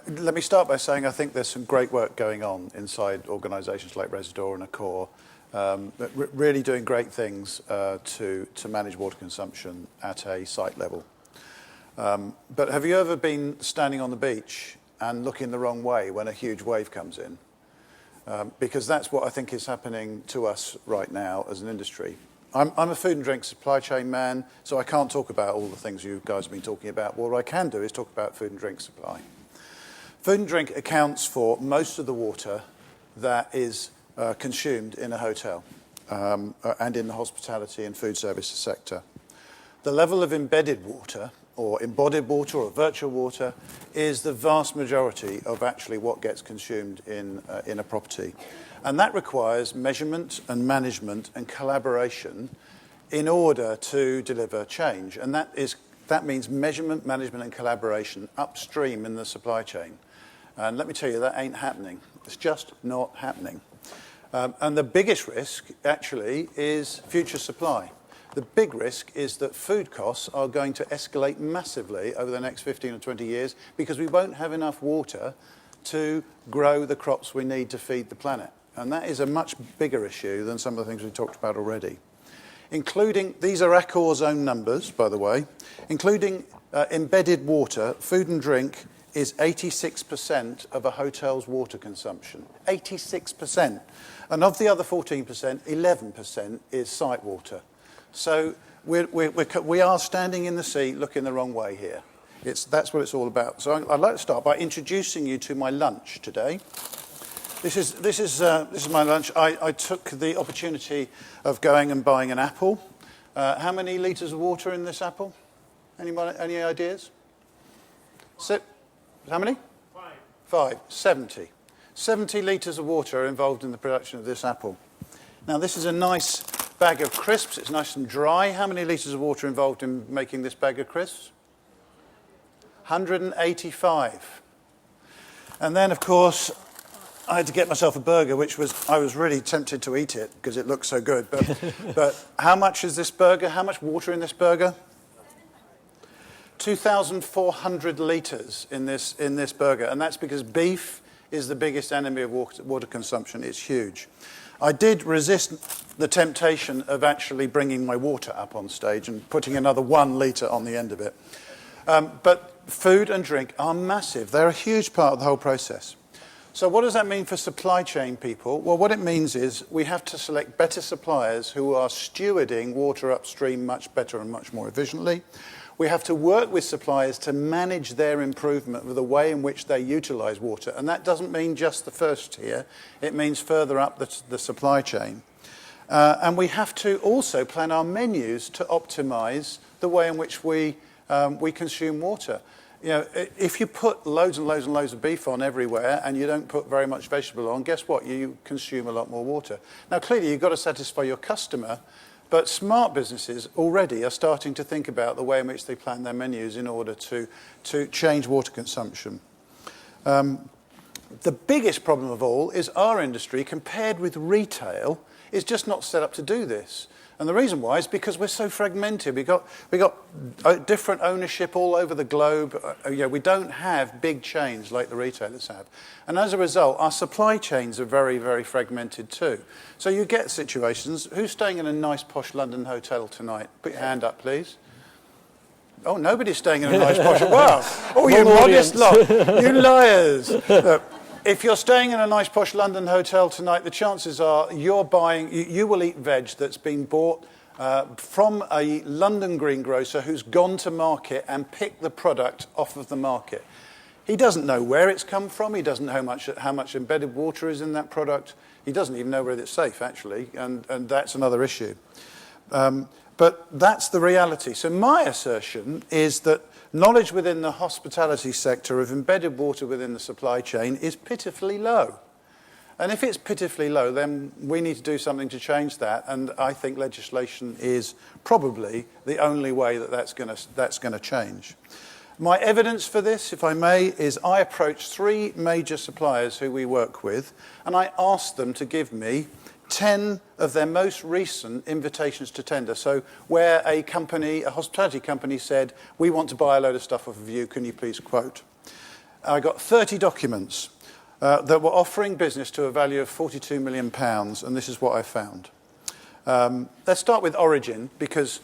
[SPEAKER 10] Let me start by saying I think there's some great work going on inside organisations like Residor and Accor, really doing great things to manage water consumption at a site level. But have you ever been standing on the beach and looking the wrong way when a huge wave comes in? Because that's what I think is happening to us right now as an industry. I'm a food and drink supply chain man, so I can't talk about all the things you guys have been talking about. What I can do is talk about food and drink supply. Food and drink accounts for most of the water that is consumed in a hotel and in the hospitality and food services sector. The level of embedded water or embodied water or virtual water is the vast majority of actually what gets consumed in a property. And that requires measurement and management and collaboration in order to deliver change. And that means measurement, management and collaboration upstream in the supply chain. And let me tell you, that ain't happening. It's just not happening. And the biggest risk, actually, is future supply. The big risk is that food costs are going to escalate massively over the next 15 or 20 years because we won't have enough water to grow the crops we need to feed the planet. And that is a much bigger issue than some of the things we talked about already. These are Accor's own numbers, by the way, including embedded water, food and drink is 86% of a hotel's water consumption. 86%. And of the other 14%, 11% is site water. So we are standing in the sea looking the wrong way here. That's what it's all about. So I'd like to start by introducing you to my lunch today. This is my lunch. I took the opportunity of going and buying an apple. How many litres of water in this apple? Anybody, any ideas? How many? 5. 70. 70 litres of water are involved in the production of this apple. Now, this is a nice bag of crisps. It's nice and dry. How many litres of water involved in making this bag of crisps? 185. And then, of course, I had to get myself a burger, I was really tempted to eat it because it looked so good. But how much is this burger? How much water in this burger? 2,400 litres in this burger. And that's because beef is the biggest enemy of water consumption. It's huge. I did resist the temptation of actually bringing my water up on stage and putting another 1 litre on the end of it. But food and drink are massive. They're a huge part of the whole process. So what does that mean for supply chain people? Well, what it means is we have to select better suppliers who are stewarding water upstream much better and much more efficiently. We have to work with suppliers to manage their improvement of the way in which they utilise water. And that doesn't mean just the first tier. It means further up the supply chain. And we have to also plan our menus to optimise the way in which we consume water. If you put loads and loads and loads of beef on everywhere and you don't put very much vegetable on, guess what? You consume a lot more water. Now, clearly, you've got to satisfy your customer, but smart businesses already are starting to think about the way in which they plan their menus in order to change water consumption. The biggest problem of all is our industry, compared with retail, is just not set up to do this. And the reason why is because we're so fragmented. We got different ownership all over the globe. We don't have big chains like the retailers have. And as a result, our supply chains are very, very fragmented too. So you get situations, who's staying in a nice posh London hotel tonight? Put your hand up, please. Oh, nobody's staying in a nice posh. Wow. Oh, you modest lot. You liars. Look, if you're staying in a nice posh London hotel tonight, the chances are you're buying, you will eat veg that's been bought from a London greengrocer who's gone to market and picked the product off of the market. He doesn't know where it's come from. He doesn't know how much embedded water is in that product. He doesn't even know whether it's safe, actually, and that's another issue. But that's the reality. So my assertion is that knowledge within the hospitality sector of embedded water within the supply chain is pitifully low. And if it's pitifully low, then we need to do something to change that. And I think legislation is probably the only way that that's going to change. My evidence for this, if I may, is I approached 3 major suppliers who we work with, and I asked them to give me 10 of their most recent invitations to tender. So where a hospitality company said, we want to buy a load of stuff off of you, can you please quote? I got 30 documents that were offering business to a value of £42 million, and this is what I found. Let's start with origin, because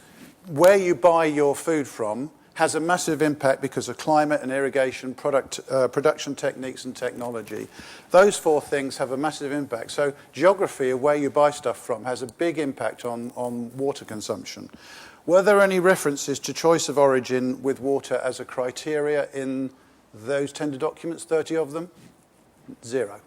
[SPEAKER 10] where you buy your food from has a massive impact because of climate and irrigation, production techniques and technology. Those 4 things have a massive impact. So geography of where you buy stuff from has a big impact on water consumption. Were there any references to choice of origin with water as a criteria in those tender documents, 30 of them? 0.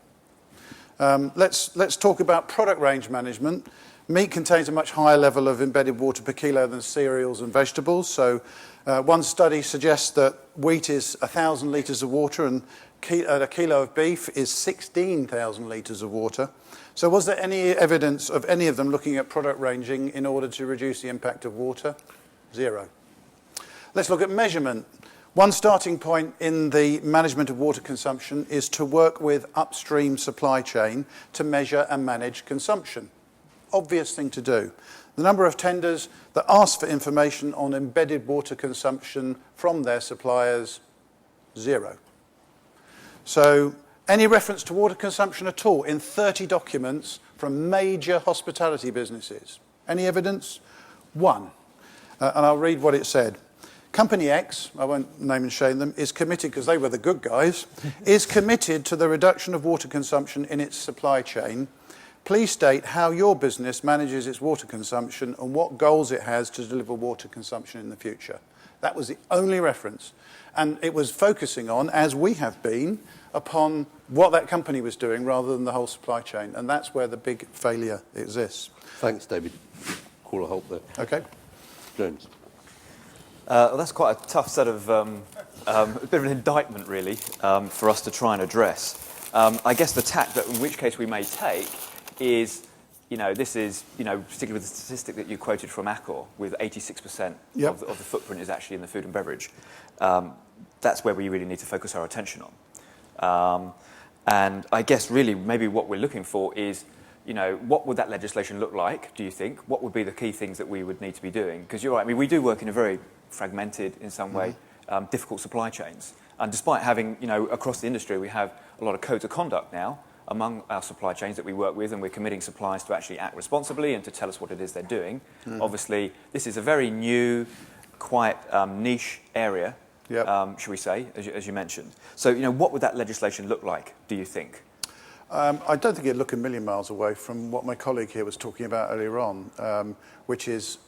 [SPEAKER 10] Let's talk about product range management. Meat contains a much higher level of embedded water per kilo than cereals and vegetables. So one study suggests that wheat is 1,000 litres of water and a kilo of beef is 16,000 litres of water. So was there any evidence of any of them looking at product ranging in order to reduce the impact of water? 0. Let's look at measurement. One starting point in the management of water consumption is to work with upstream supply chain to measure and manage consumption. Obvious thing to do. The number of tenders that ask for information on embedded water consumption from their suppliers, 0. So any reference to water consumption at all in 30 documents from major hospitality businesses? Any evidence? 1. And I'll read what it said. Company X, I won't name and shame them, is committed, because they were the good guys, is committed to the reduction of water consumption in its supply chain. Please state how your business manages its water consumption and what goals it has to deliver water consumption in the future. That was the only reference. And it was focusing on, as we have been, upon what that company was doing rather than the whole supply chain. And that's where the big failure exists.
[SPEAKER 5] Thanks, David. Call a halt there.
[SPEAKER 10] Okay.
[SPEAKER 5] James.
[SPEAKER 7] Well, that's quite a tough set of, a bit of an indictment, really, for us to try and address. I guess the tack that, in which case we may take, is, this is, particularly with the statistic that you quoted from Accor, with 86% of the footprint is actually in the food and beverage. That's where we really need to focus our attention on. And I guess really maybe what we're looking for is, what would that legislation look like, do you think? What would be the key things that we would need to be doing? Because you're right, we do work in a very fragmented, in some way, difficult supply chains. And despite having, across the industry, we have a lot of codes of conduct now among our supply chains that we work with, and we're committing suppliers to actually act responsibly and to tell us what it is they're doing. Obviously, this is a very new, quite niche area, should we say, as you mentioned. So, what would that legislation look like, do you think?
[SPEAKER 10] I don't think it'd look a million miles away from what my colleague here was talking about earlier on, which is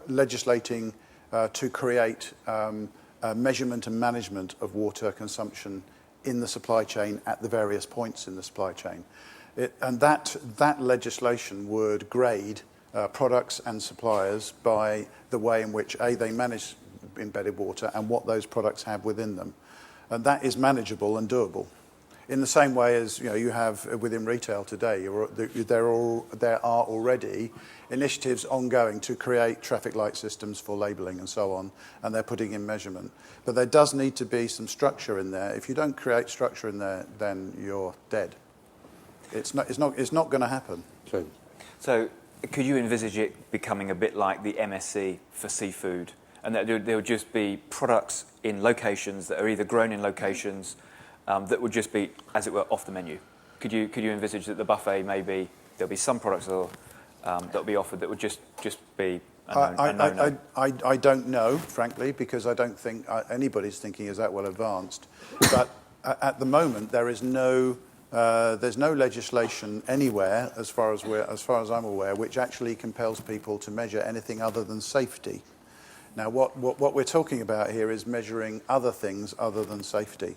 [SPEAKER 10] legislating to create measurement and management of water consumption in the supply chain at the various points in the supply chain. And that legislation would grade products and suppliers by the way in which, A, they manage embedded water and what those products have within them. And that is manageable and doable. In the same way as you have within retail today, there are already initiatives ongoing to create traffic light systems for labelling and so on, and they're putting in measurement. But there does need to be some structure in there. If you don't create structure in there, then you're dead. It's not going to happen.
[SPEAKER 7] So could you envisage it becoming a bit like the MSC for seafood, and that there would just be products in locations that are either grown in locations that would just be, as it were, off the menu? Could you envisage that the buffet maybe there'll be some products that will be offered that would just be a no-no?
[SPEAKER 10] I don't know, frankly, because I don't think anybody's thinking is that well advanced. But at the moment, there's no legislation anywhere, as far as I'm aware, which actually compels people to measure anything other than safety. Now, what we're talking about here is measuring other things other than safety.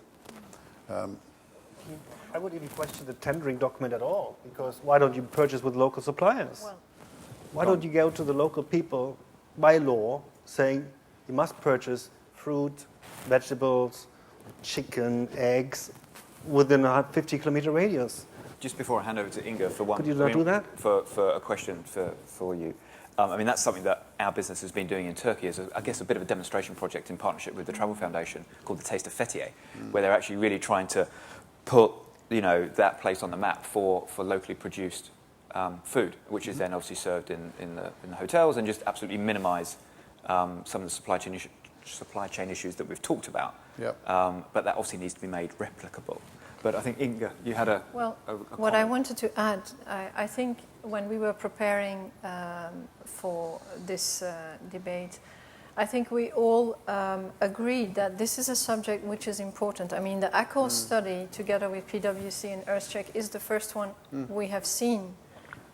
[SPEAKER 8] I would even question the tendering document at all, because why don't you purchase with local suppliers?
[SPEAKER 9] Well,
[SPEAKER 8] why don't you go to the local people by law saying you must purchase fruit, vegetables, chicken, eggs within a 50-kilometer radius?
[SPEAKER 7] Just before I hand over to Inga for one,
[SPEAKER 8] could you not do that?
[SPEAKER 7] For a question for you. I mean, that's something that our business has been doing in Turkey as, I guess, a bit of a demonstration project in partnership with the Travel Foundation called the Taste of Fethiye, where they're actually really trying to put, that place on the map for locally produced food, which is then obviously served in the hotels, and just absolutely minimise some of the supply chain issues that we've talked about.
[SPEAKER 10] Yep.
[SPEAKER 7] But that obviously needs to be made replicable. But I think, Inga, you had a
[SPEAKER 9] what I wanted to add, I think when we were preparing for this debate, I think we all agreed that this is a subject which is important. I mean, the ACCOR study, together with PwC and EarthCheck, is the first one we have seen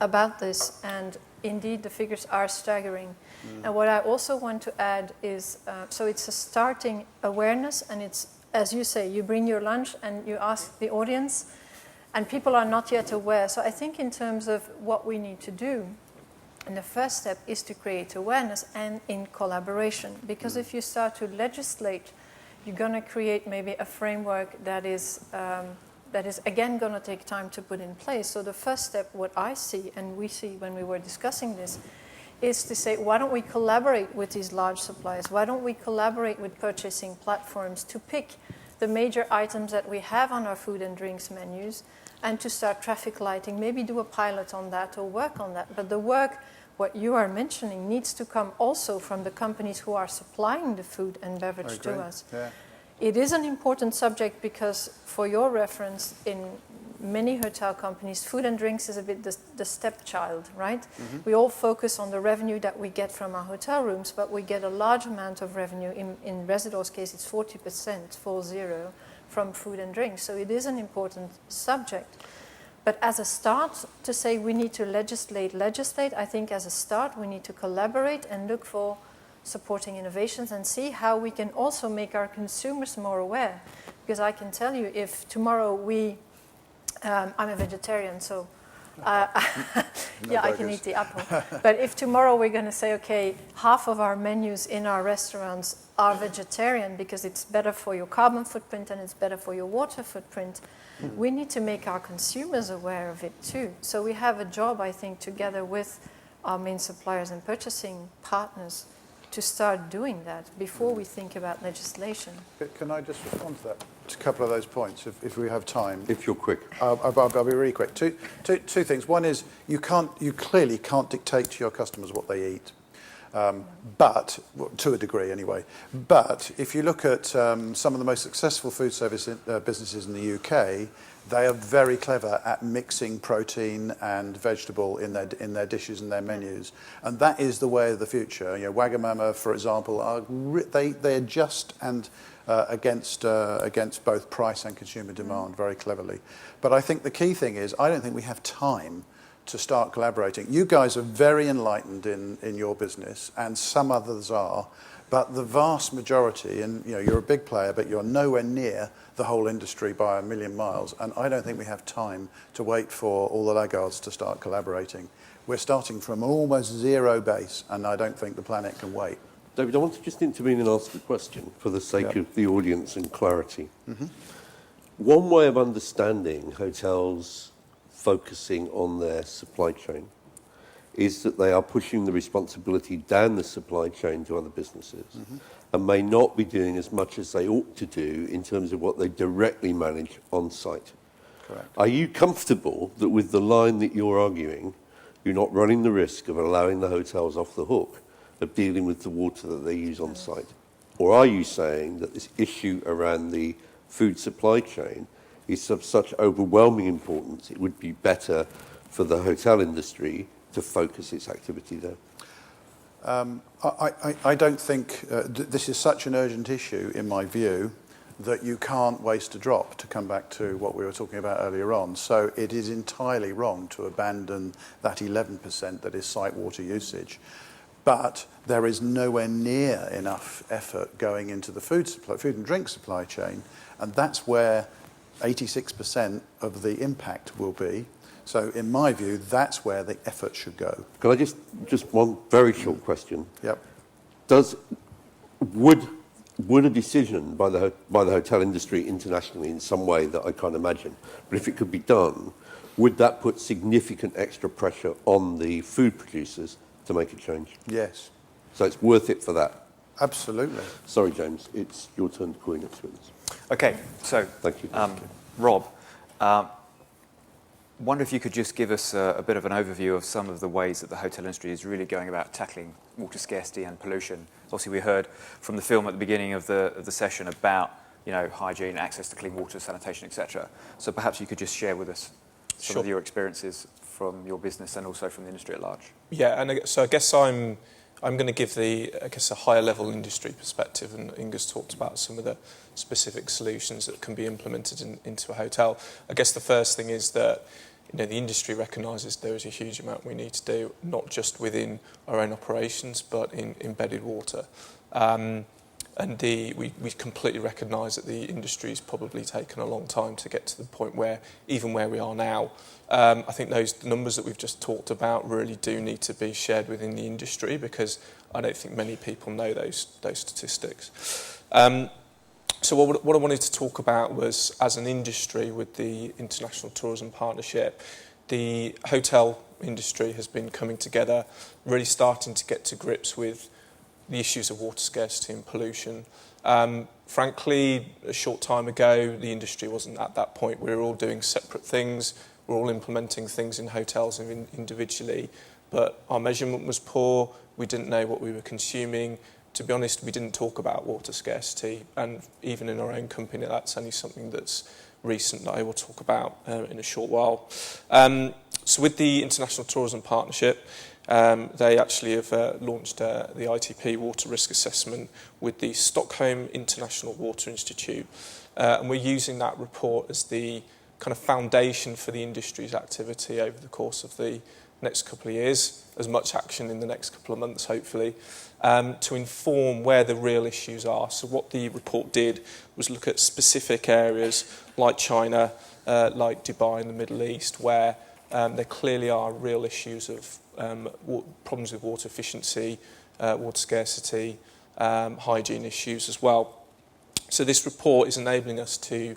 [SPEAKER 9] about this, and indeed the figures are staggering. And what I also want to add is, so it's a starting awareness, and it's, as you say, you bring your lunch and you ask the audience, and people are not yet aware. So I think in terms of what we need to do, and the first step is to create awareness and in collaboration. Because if you start to legislate, you're going to create maybe a framework that is again going to take time to put in place. So the first step, what I see and we see when we were discussing this, is to say, why don't we collaborate with these large suppliers? Why don't we collaborate with purchasing platforms to pick the major items that we have on our food and drinks menus and to start traffic lighting, maybe do a pilot on that or work on that. But the work, what you are mentioning, needs to come also from the companies who are supplying the food and beverage to us.
[SPEAKER 10] Yeah.
[SPEAKER 9] It is an important subject because, for your reference, in many hotel companies, food and drinks is a bit the stepchild, right? Mm-hmm. We all focus on the revenue that we get from our hotel rooms, but we get a large amount of revenue. In Residor's case, it's 40%, 40, from food and drinks. So it is an important subject. But as a start, to say we need to legislate, I think as a start we need to collaborate and look for supporting innovations and see how we can also make our consumers more aware. Because I can tell you, if tomorrow I'm a vegetarian, so yeah, I can eat the apple. But if tomorrow we're going to say, okay, half of our menus in our restaurants are vegetarian because it's better for your carbon footprint and it's better for your water footprint, we need to make our consumers aware of it too. So we have a job, I think, together with our main suppliers and purchasing partners to start doing that before we think about legislation.
[SPEAKER 10] Can I just respond to that? To a couple of those points, if we have time.
[SPEAKER 5] If you're quick.
[SPEAKER 10] I'll be really quick. Two things. One is you clearly can't dictate to your customers what they eat, but to a degree anyway. But if you look at some of the most successful food service businesses in the UK, they are very clever at mixing protein and vegetable in their dishes and their menus, and that is the way of the future. Wagamama, for example, they adjust and against both price and consumer demand very cleverly. But I think the key thing is I don't think we have time to start collaborating. You guys are very enlightened in your business, and some others are, but the vast majority, and you're a big player, but you're nowhere near the whole industry by a million miles, and I don't think we have time to wait for all the laggards to start collaborating. We're starting from an almost zero base, and I don't think the planet can wait.
[SPEAKER 5] David, I want to just intervene and ask a question for the sake of the audience and clarity. Mm-hmm. One way of understanding hotels focusing on their supply chain is that they are pushing the responsibility down the supply chain to other businesses and may not be doing as much as they ought to do in terms of what they directly manage on site.
[SPEAKER 10] Correct.
[SPEAKER 5] Are you comfortable that with the line that you're arguing, you're not running the risk of allowing the hotels off the hook of dealing with the water that they use on site? Or are you saying that this issue around the food supply chain is of such overwhelming importance, it would be better for the hotel industry to focus its activity there?
[SPEAKER 10] I don't think this is such an urgent issue, in my view, that you can't waste a drop, to come back to what we were talking about earlier on. So it is entirely wrong to abandon that 11% that is site water usage. But there is nowhere near enough effort going into the food and drink supply chain, and that's where 86% of the impact will be. So in my view, that's where the effort should go.
[SPEAKER 5] Can I just one very short question?
[SPEAKER 10] Yep.
[SPEAKER 5] Would a decision by the hotel industry internationally in some way that I can't imagine, but if it could be done, would that put significant extra pressure on the food producers to make a change?
[SPEAKER 10] Yes.
[SPEAKER 5] So it's worth it for that?
[SPEAKER 10] Absolutely.
[SPEAKER 5] Sorry, James, it's your turn to call your next witness.
[SPEAKER 7] Okay, so
[SPEAKER 5] thank you.
[SPEAKER 7] Rob, wonder if you could just give us a bit of an overview of some of the ways that the hotel industry is really going about tackling water scarcity and pollution. Obviously, we heard from the film at the beginning of the session about hygiene, access to clean water, sanitation, etc. So perhaps you could just share with us some of your experiences from your business and also from the industry at large.
[SPEAKER 11] Yeah, and so I guess I'm going to give a higher level industry perspective, and Inga's talked about some of the specific solutions that can be implemented into a hotel. I guess the first thing is that the industry recognises there is a huge amount we need to do, not just within our own operations, but in embedded water. We completely recognise that the industry's probably taken a long time to get to the point where we are now. I think those numbers that we've just talked about really do need to be shared within the industry, because I don't think many people know those statistics. So what I wanted to talk about was, as an industry with the International Tourism Partnership, the hotel industry has been coming together, really starting to get to grips with the issues of water scarcity and pollution. Frankly, a short time ago, the industry wasn't at that point. We were all doing separate things. We were all implementing things in hotels and individually, but our measurement was poor. We didn't know what we were consuming. To be honest, we didn't talk about water scarcity, and even in our own company, that's only something that's recent that I will talk about in a short while. So with the International Tourism Partnership, they actually have launched the ITP Water Risk Assessment with the Stockholm International Water Institute, and we're using that report as the kind of foundation for the industry's activity over the course of the next couple of years, as much action in the next couple of months, hopefully, to inform where the real issues are. So what the report did was look at specific areas like China, like Dubai in the Middle East, where there clearly are real issues of problems with water efficiency, water scarcity, hygiene issues as well. So this report is enabling us to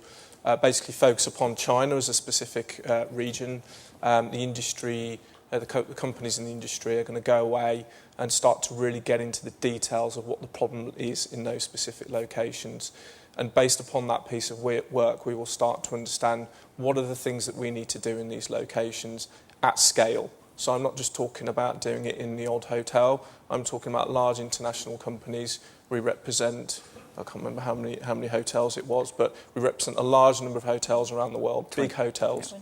[SPEAKER 11] basically focus upon China as a specific region. The industry, the companies in the industry are going to go away and start to really get into the details of what the problem is in those specific locations. And based upon that piece of work, we will start to understand what are the things that we need to do in these locations at scale. So I'm not just talking about doing it in the odd hotel. I'm talking about large international companies. We represent, I can't remember how many hotels it was, but we represent a large number of hotels around the world, big hotels.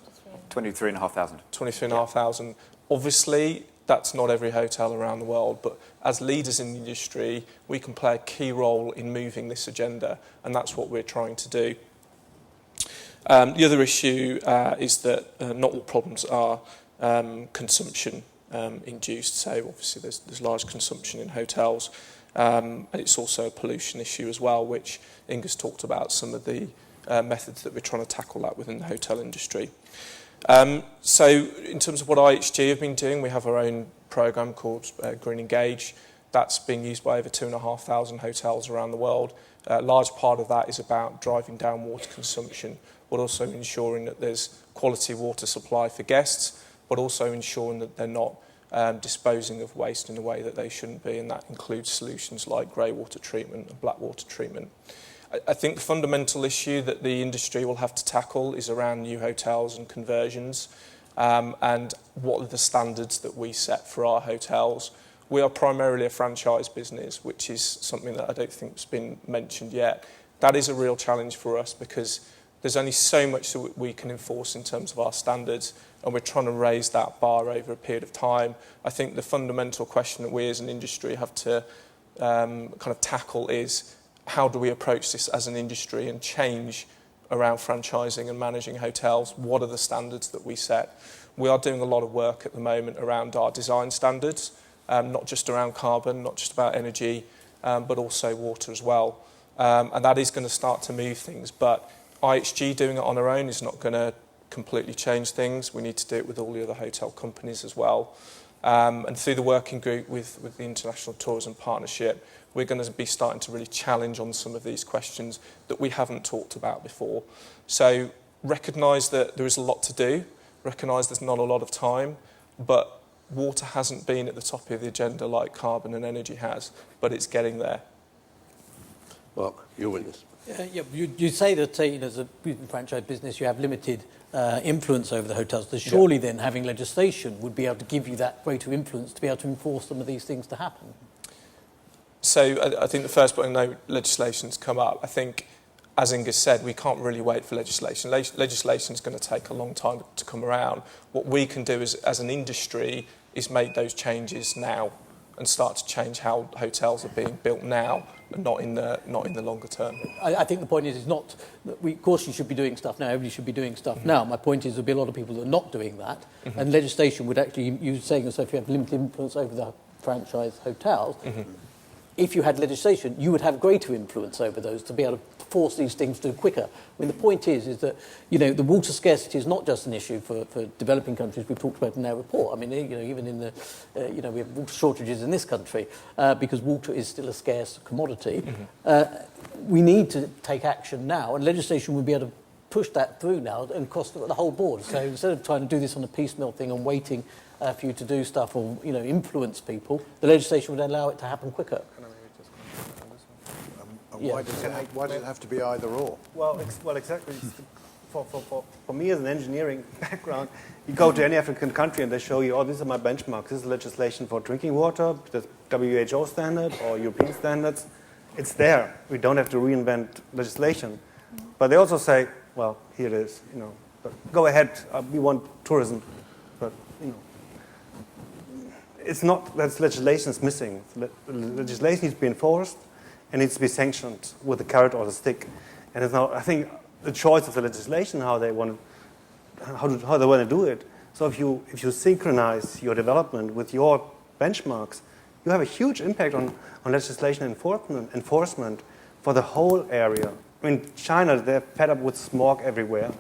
[SPEAKER 7] 23,500.
[SPEAKER 11] 23,500. Obviously, that's not every hotel around the world, but as leaders in the industry, we can play a key role in moving this agenda, and that's what we're trying to do. The other issue is that not all problems are consumption induced. So obviously there's large consumption in hotels, and it's also a pollution issue as well, which Inga's talked about some of the methods that we're trying to tackle that within the hotel industry. So in terms of what IHG have been doing, we have our own programme called Green Engage. That's being used by over 2,500 hotels around the world. A large part of that is about driving down water consumption, but also ensuring that there's quality water supply for guests, but also ensuring that they're not disposing of waste in a way that they shouldn't be, and that includes solutions like grey water treatment and black water treatment. I think the fundamental issue that the industry will have to tackle is around new hotels and conversions. and what are the standards that we set for our hotels. We are primarily a franchise business, which is something that I don't think has been mentioned yet. That is a real challenge for us because there's only so much that we can enforce in terms of our standards, and we're trying to raise that bar over a period of time. I think the fundamental question that we as an industry have to kind of tackle is how do we approach this as an industry and change around franchising and managing hotels? What are the standards that we set? We are doing a lot of work at the moment around our design standards, not just around carbon, not just about energy, but also water as well. And that is going to start to move things. But IHG doing it on our own is not going to completely change things. We need to do it with all the other hotel companies as well. And through the working group with the International Tourism Partnership, we're going to be starting to really challenge on some of these questions that we haven't talked about before. So recognise that there is a lot to do, recognise there's not a lot of time, but water hasn't been at the top of the agenda like carbon and energy has, but it's getting there.
[SPEAKER 5] Mark, your witness.
[SPEAKER 6] You say that as a franchise business you have limited influence over the hotels. So surely then having legislation would be able to give you that greater influence to be able to enforce some of these things to happen.
[SPEAKER 11] So I think the first point, I know legislation's come up. I think, as Inga said, we can't really wait for legislation. Legislation is going to take a long time to come around. What we can do as an industry is make those changes now and start to change how hotels are being built now and not in the longer term.
[SPEAKER 6] I think the point is not that of course you should be doing stuff now, everybody should be doing stuff now. My point is there'll be a lot of people that are not doing that, and legislation would actually, you're saying, so if you have limited influence over the franchise hotels, if you had legislation, you would have greater influence over those to be able to force these things to do quicker. I mean, the point is that, the water scarcity is not just an issue for developing countries. We've talked about it in our report. I mean, even in the, we have water shortages in this country because water is still a scarce commodity. We need to take action now, and legislation would be able to push that through now and across the whole board. So instead of trying to do this on a piecemeal thing and waiting for you to do stuff or, influence people, the legislation would allow it to happen quicker.
[SPEAKER 10] Why does it have to be either or?
[SPEAKER 8] Well, exactly. For me as an engineering background, you go to any African country and they show you, these are my benchmarks. This is legislation for drinking water, the WHO standard or European standards. It's there. We don't have to reinvent legislation. But they also say, well, here it is. But go ahead. We want tourism. But it's not that legislation is missing. Legislation needs to be enforced. And needs to be sanctioned with the carrot or the stick. And it's now, I think, the choice of the legislation how they want to do it. So if you synchronize your development with your benchmarks, you have a huge impact on legislation enforcement for the whole area. I mean, China, they're fed up with smog everywhere.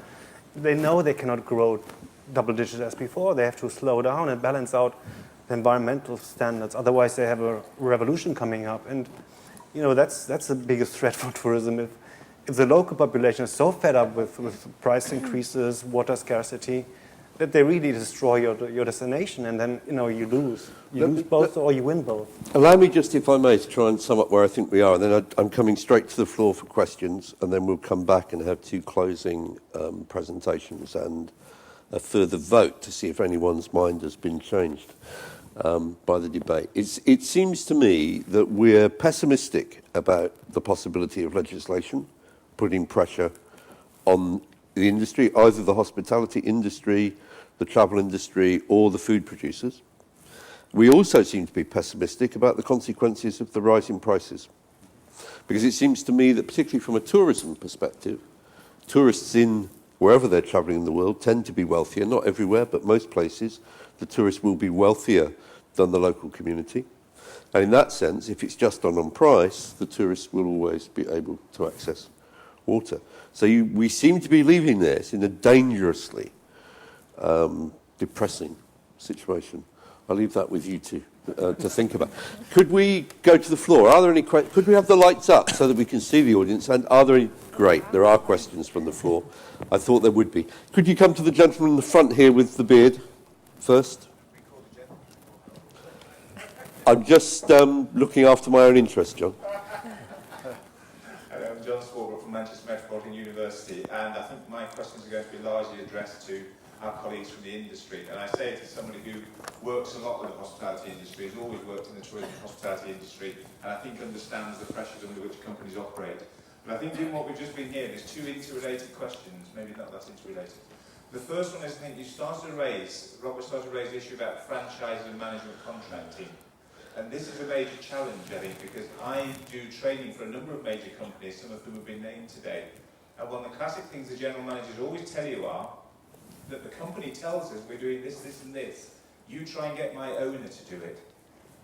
[SPEAKER 8] They know they cannot grow double digits as before. They have to slow down and balance out the environmental standards. Otherwise, they have a revolution coming up. And that's the biggest threat for tourism. If the local population is so fed up with price increases, water scarcity, that they really destroy your destination, and then you lose. You lose both, or you win both.
[SPEAKER 5] Allow me just, if I may, to try and sum up where I think we are, and then I'm coming straight to the floor for questions, and then we'll come back and have two closing presentations and a further vote to see if anyone's mind has been changed by the debate. It seems to me that we're pessimistic about the possibility of legislation putting pressure on the industry, either the hospitality industry, the travel industry, or the food producers. We also seem to be pessimistic about the consequences of the rising prices, because it seems to me that, particularly from a tourism perspective, tourists in wherever they're travelling in the world tend to be wealthier, not everywhere, but most places. The tourists will be wealthier than the local community. And in that sense, if it's just on price, the tourists will always be able to access water. So we seem to be leaving this in a dangerously depressing situation. I'll leave that with you two to think about. Could we go to the floor? Are there any questions? Could we have the lights up so that we can see the audience? And are there any? Great, there are questions from the floor. I thought there would be. Could you come to the gentleman in the front here with the beard first? I'm just looking after my own interest, John.
[SPEAKER 12] I'm John Swarbrick from Manchester Metropolitan University, and I think my questions are going to be largely addressed to our colleagues from the industry. And I say it to somebody who works a lot with the hospitality industry, has always worked in the tourism and hospitality industry, and I think understands the pressures under which companies operate. But I think given what we've just been hearing, there's two interrelated questions, maybe not that interrelated. The first one is, I think Robert started to raise the issue about franchise and management contracting. And this is a major challenge, I think, because I do training for a number of major companies, some of whom have been named today. And one of the classic things the general managers always tell you are that the company tells us we're doing this, this and this. You try and get my owner to do it.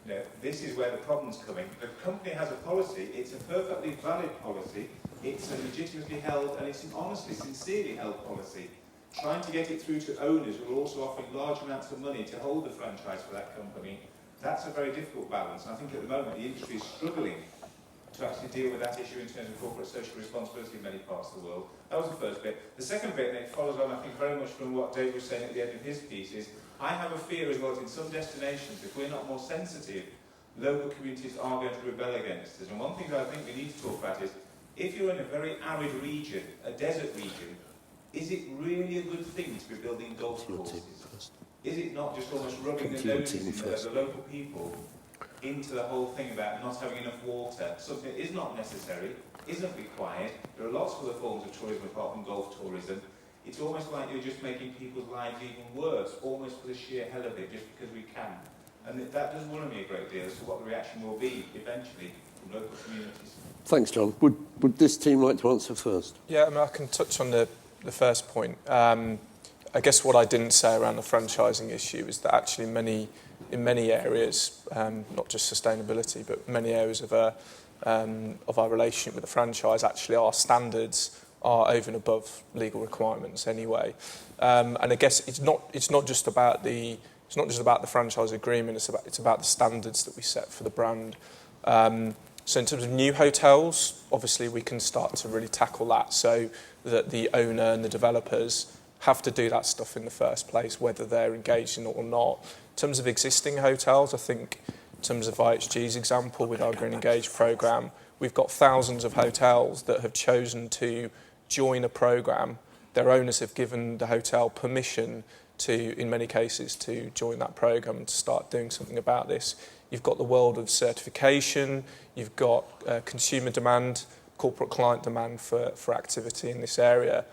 [SPEAKER 12] You know, this is where the problem's coming. The company has a policy, it's a perfectly valid policy, it's a legitimately held, and it's an honestly, sincerely held policy. Trying to get it through to owners who are also offering large amounts of money to hold the franchise for that company, that's a very difficult balance. And I think at the moment the industry is struggling to actually deal with that issue in terms of corporate social responsibility in many parts of the world. That was the first bit. The second bit, and it follows on, I think, very much from what Dave was saying at the end of his piece, is I have a fear as well as in some destinations, if we're not more sensitive, local communities are going to rebel against us. And one thing that I think we need to talk about is, if you're in a very arid region, a desert region, is it really a good thing to be building golf courses? Is it not just almost rubbing the noses in the local people into the whole thing about not having enough water? Something that is not necessary, isn't required. There are lots of other forms of tourism apart from golf tourism. It's almost like you're just making people's lives even worse, almost for the sheer hell of it, just because we can. And that does worry me a great deal as to what the reaction will be eventually from local communities.
[SPEAKER 5] Thanks, John. Would this team like to answer first?
[SPEAKER 11] Yeah, I mean, I can touch on the first point. I guess what I didn't say around the franchising issue is that actually in many areas, not just sustainability, but many areas of our relationship with the franchise, actually our standards are over and above legal requirements anyway. And I guess it's not just about the franchise agreement. It's about the standards that we set for the brand. So in terms of new hotels, obviously we can start to really tackle that, so that the owner and the developers have to do that stuff in the first place, whether they're engaged in it or not. In terms of existing hotels, I think in terms of IHG's example with our Green Engage programme, we've got thousands of hotels that have chosen to join a programme. Their owners have given the hotel permission to, in many cases, to join that programme and to start doing something about this. You've got the world of certification, you've got consumer demand, corporate client demand for activity in this area.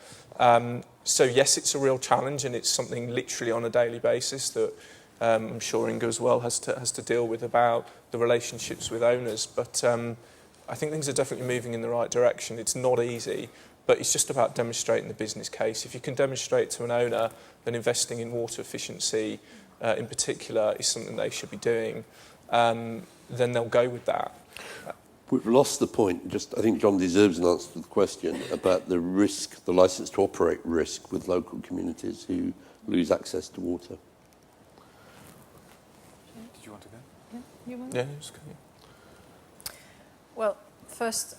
[SPEAKER 11] So yes, it's a real challenge, and it's something literally on a daily basis that I'm sure Inga as well has to deal with, about the relationships with owners. But I think things are definitely moving in the right direction. It's not easy, but it's just about demonstrating the business case. If you can demonstrate to an owner that investing in water efficiency in particular is something they should be doing, then they'll go with that.
[SPEAKER 5] We've lost the point. I think John deserves an answer to the question about the risk, the licence to operate risk with local communities who lose access to water.
[SPEAKER 7] Did you want to go?
[SPEAKER 2] Yeah, you want?
[SPEAKER 11] Yeah, just go.
[SPEAKER 9] Well, first,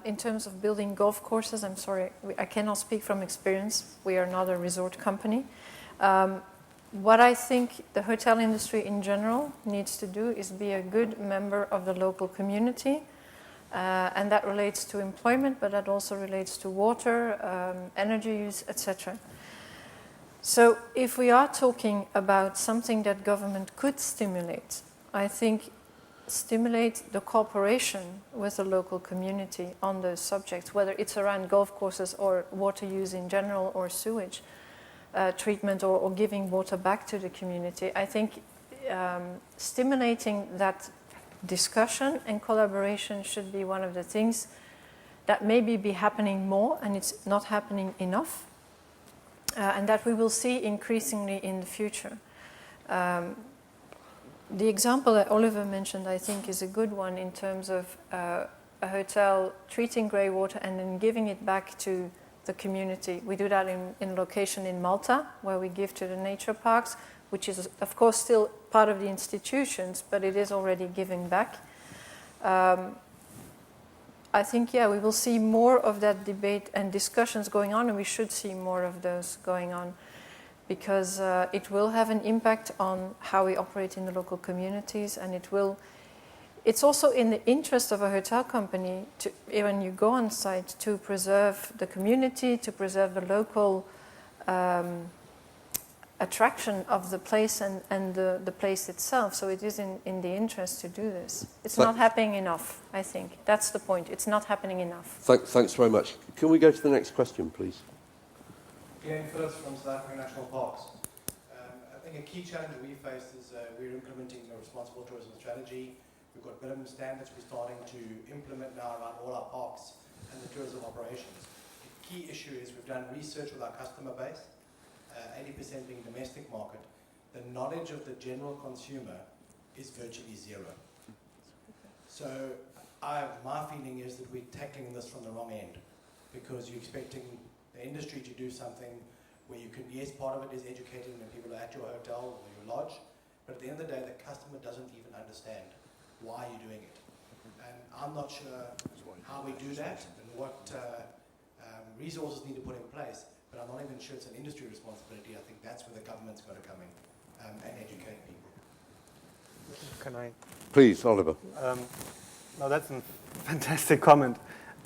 [SPEAKER 9] in terms of building golf courses, I'm sorry, I cannot speak from experience. We are not a resort company. What I think the hotel industry in general needs to do is be a good member of the local community. And that relates to employment, but that also relates to water, energy use, etc. So if we are talking about something that government could stimulate, I think stimulate the cooperation with the local community on those subjects, whether it's around golf courses or water use in general, or sewage treatment, or giving water back to the community. I think stimulating that discussion and collaboration should be one of the things that maybe be happening more, and it's not happening enough, and that we will see increasingly in the future. The example that Oliver mentioned, I think, is a good one in terms of a hotel treating grey water and then giving it back to the community. We do that in location in Malta, where we give to the nature parks, which is, of course, still part of the institutions, but it is already giving back. I think, yeah, we will see more of that debate and discussions going on, and we should see more of those going on, because it will have an impact on how we operate in the local communities, and it's also in the interest of a hotel company, to, when you go on site, to preserve the community, to preserve the local attraction of the place and the place itself. So it is in the interest to do this. It's not happening enough, I think. That's the point. It's not happening enough.
[SPEAKER 5] Thanks very much. Can we go to the next question, please?
[SPEAKER 13] Ian Phillips from South African National Parks. I think a key challenge we face is we're implementing a responsible tourism strategy. We've got minimum standards we're starting to implement now around all our parks and the tourism operations. The key issue is we've done research with our customer base, 80% being domestic market. The knowledge of the general consumer is virtually zero. So my feeling is that we're tackling this from the wrong end, because you're expecting the industry to do something where you can, yes, part of it is educating when people are at your hotel or your lodge, but at the end of the day, the customer doesn't even understand why you're doing it. And I'm not sure how we do that and what resources need to put in place, but I'm not even sure it's an industry responsibility. I think that's where the government's got to come in and educate people.
[SPEAKER 8] Can I?
[SPEAKER 5] Please, Oliver.
[SPEAKER 8] No, that's a fantastic comment.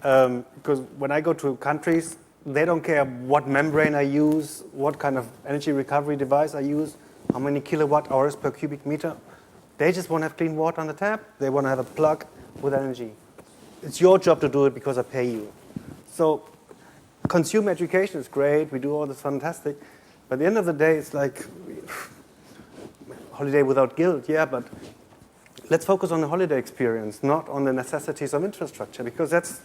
[SPEAKER 8] Because when I go to countries, they don't care what membrane I use, what kind of energy recovery device I use, how many kilowatt hours per cubic meter. They just want to have clean water on the tap. They want to have a plug with energy. It's your job to do it because I pay you. So consumer education is great. We do all this fantastic. But at the end of the day, it's like holiday without guilt, yeah, but let's focus on the holiday experience, not on the necessities of infrastructure, because that's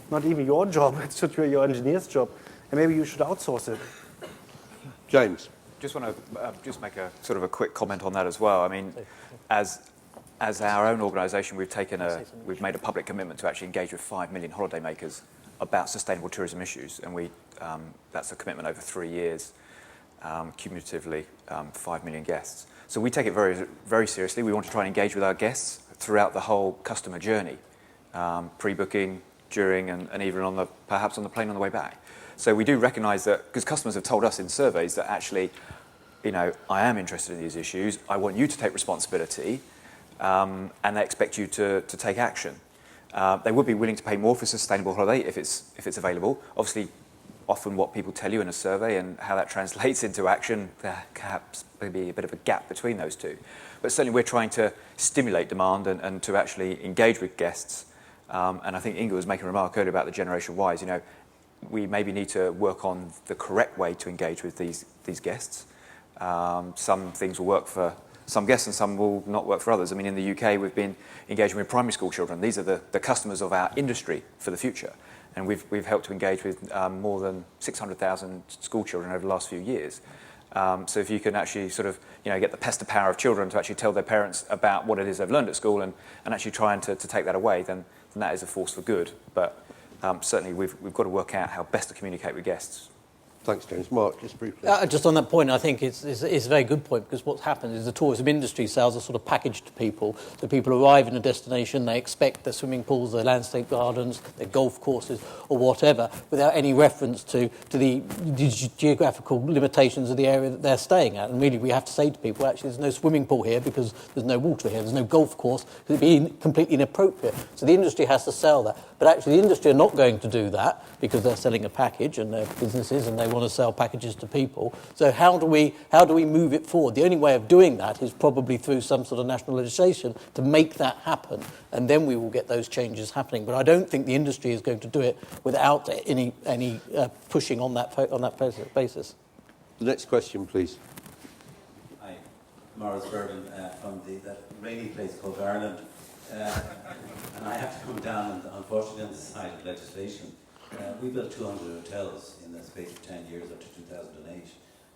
[SPEAKER 8] not even your job. It should be your engineer's job. And maybe you should outsource it.
[SPEAKER 5] James.
[SPEAKER 7] Just want to just make a sort of a quick comment on that as well. I mean, as our own organisation, we've made a public commitment to actually engage with 5 million holidaymakers about sustainable tourism issues, and that's a commitment over 3 years, cumulatively 5 million guests. So we take it very, very seriously. We want to try and engage with our guests throughout the whole customer journey, pre-booking, during, and even perhaps on the plane on the way back. So we do recognise that, because customers have told us in surveys that actually, I am interested in these issues, I want you to take responsibility, and they expect you to take action. They would be willing to pay more for a sustainable holiday if it's available. Obviously, often what people tell you in a survey and how that translates into action, there perhaps maybe a bit of a gap between those two. But certainly we're trying to stimulate demand and to actually engage with guests. And I think Inga was making a remark earlier about the Generation Ys. We maybe need to work on the correct way to engage with these guests. Some things will work for some guests and some will not work for others. I mean, in the UK, we've been engaging with primary school children. These are the customers of our industry for the future. And we've helped to engage with more than 600,000 school children over the last few years. So if you can actually sort of, get the pester power of children to actually tell their parents about what it is they've learned at school and actually trying to take that away, then that is a force for good. But certainly we've got to work out how best to communicate with guests.
[SPEAKER 5] Thanks, James. Mark, just briefly.
[SPEAKER 6] Just on that point, I think it's a very good point, because what's happened is the tourism industry sells a sort of package to people. So people arrive in a destination, they expect their swimming pools, their landscape gardens, their golf courses, or whatever, without any reference to the geographical limitations of the area that they're staying at. And really, we have to say to people, actually, there's no swimming pool here because there's no water here. There's no golf course because it'd be completely inappropriate. So the industry has to sell that. But actually, the industry are not going to do that because they're selling a package and they're businesses and they want to sell packages to people. So how do we move it forward? The only way of doing that is probably through some sort of national legislation to make that happen, and then we will get those changes happening. But I don't think the industry is going to do it without any pushing on that basis.
[SPEAKER 5] The next question, please.
[SPEAKER 14] Hi, Maurice Bergen from that rainy place called Ireland. And I have to come down, and unfortunately, on the side of legislation. We built 200 hotels in the space of 10 years up to 2008,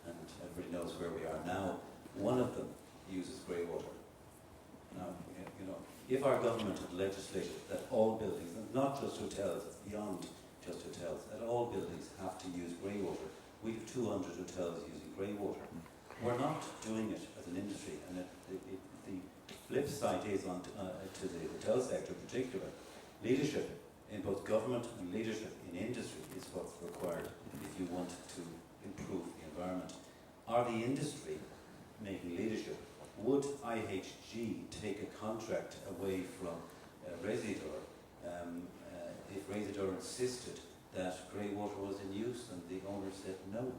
[SPEAKER 14] and everybody knows where we are now. One of them uses grey water. Now, if our government had legislated that all buildings, and not just hotels, beyond just hotels, that all buildings have to use grey water, we have 200 hotels using grey water. We're not doing it as an industry, and the flip side is on to the hotel sector in particular. Leadership in both government and leadership in industry is what's required if you want to improve the environment. Are the industry making leadership? Would IHG take a contract away from Residor if Residor insisted that grey water was in use and the owner said no?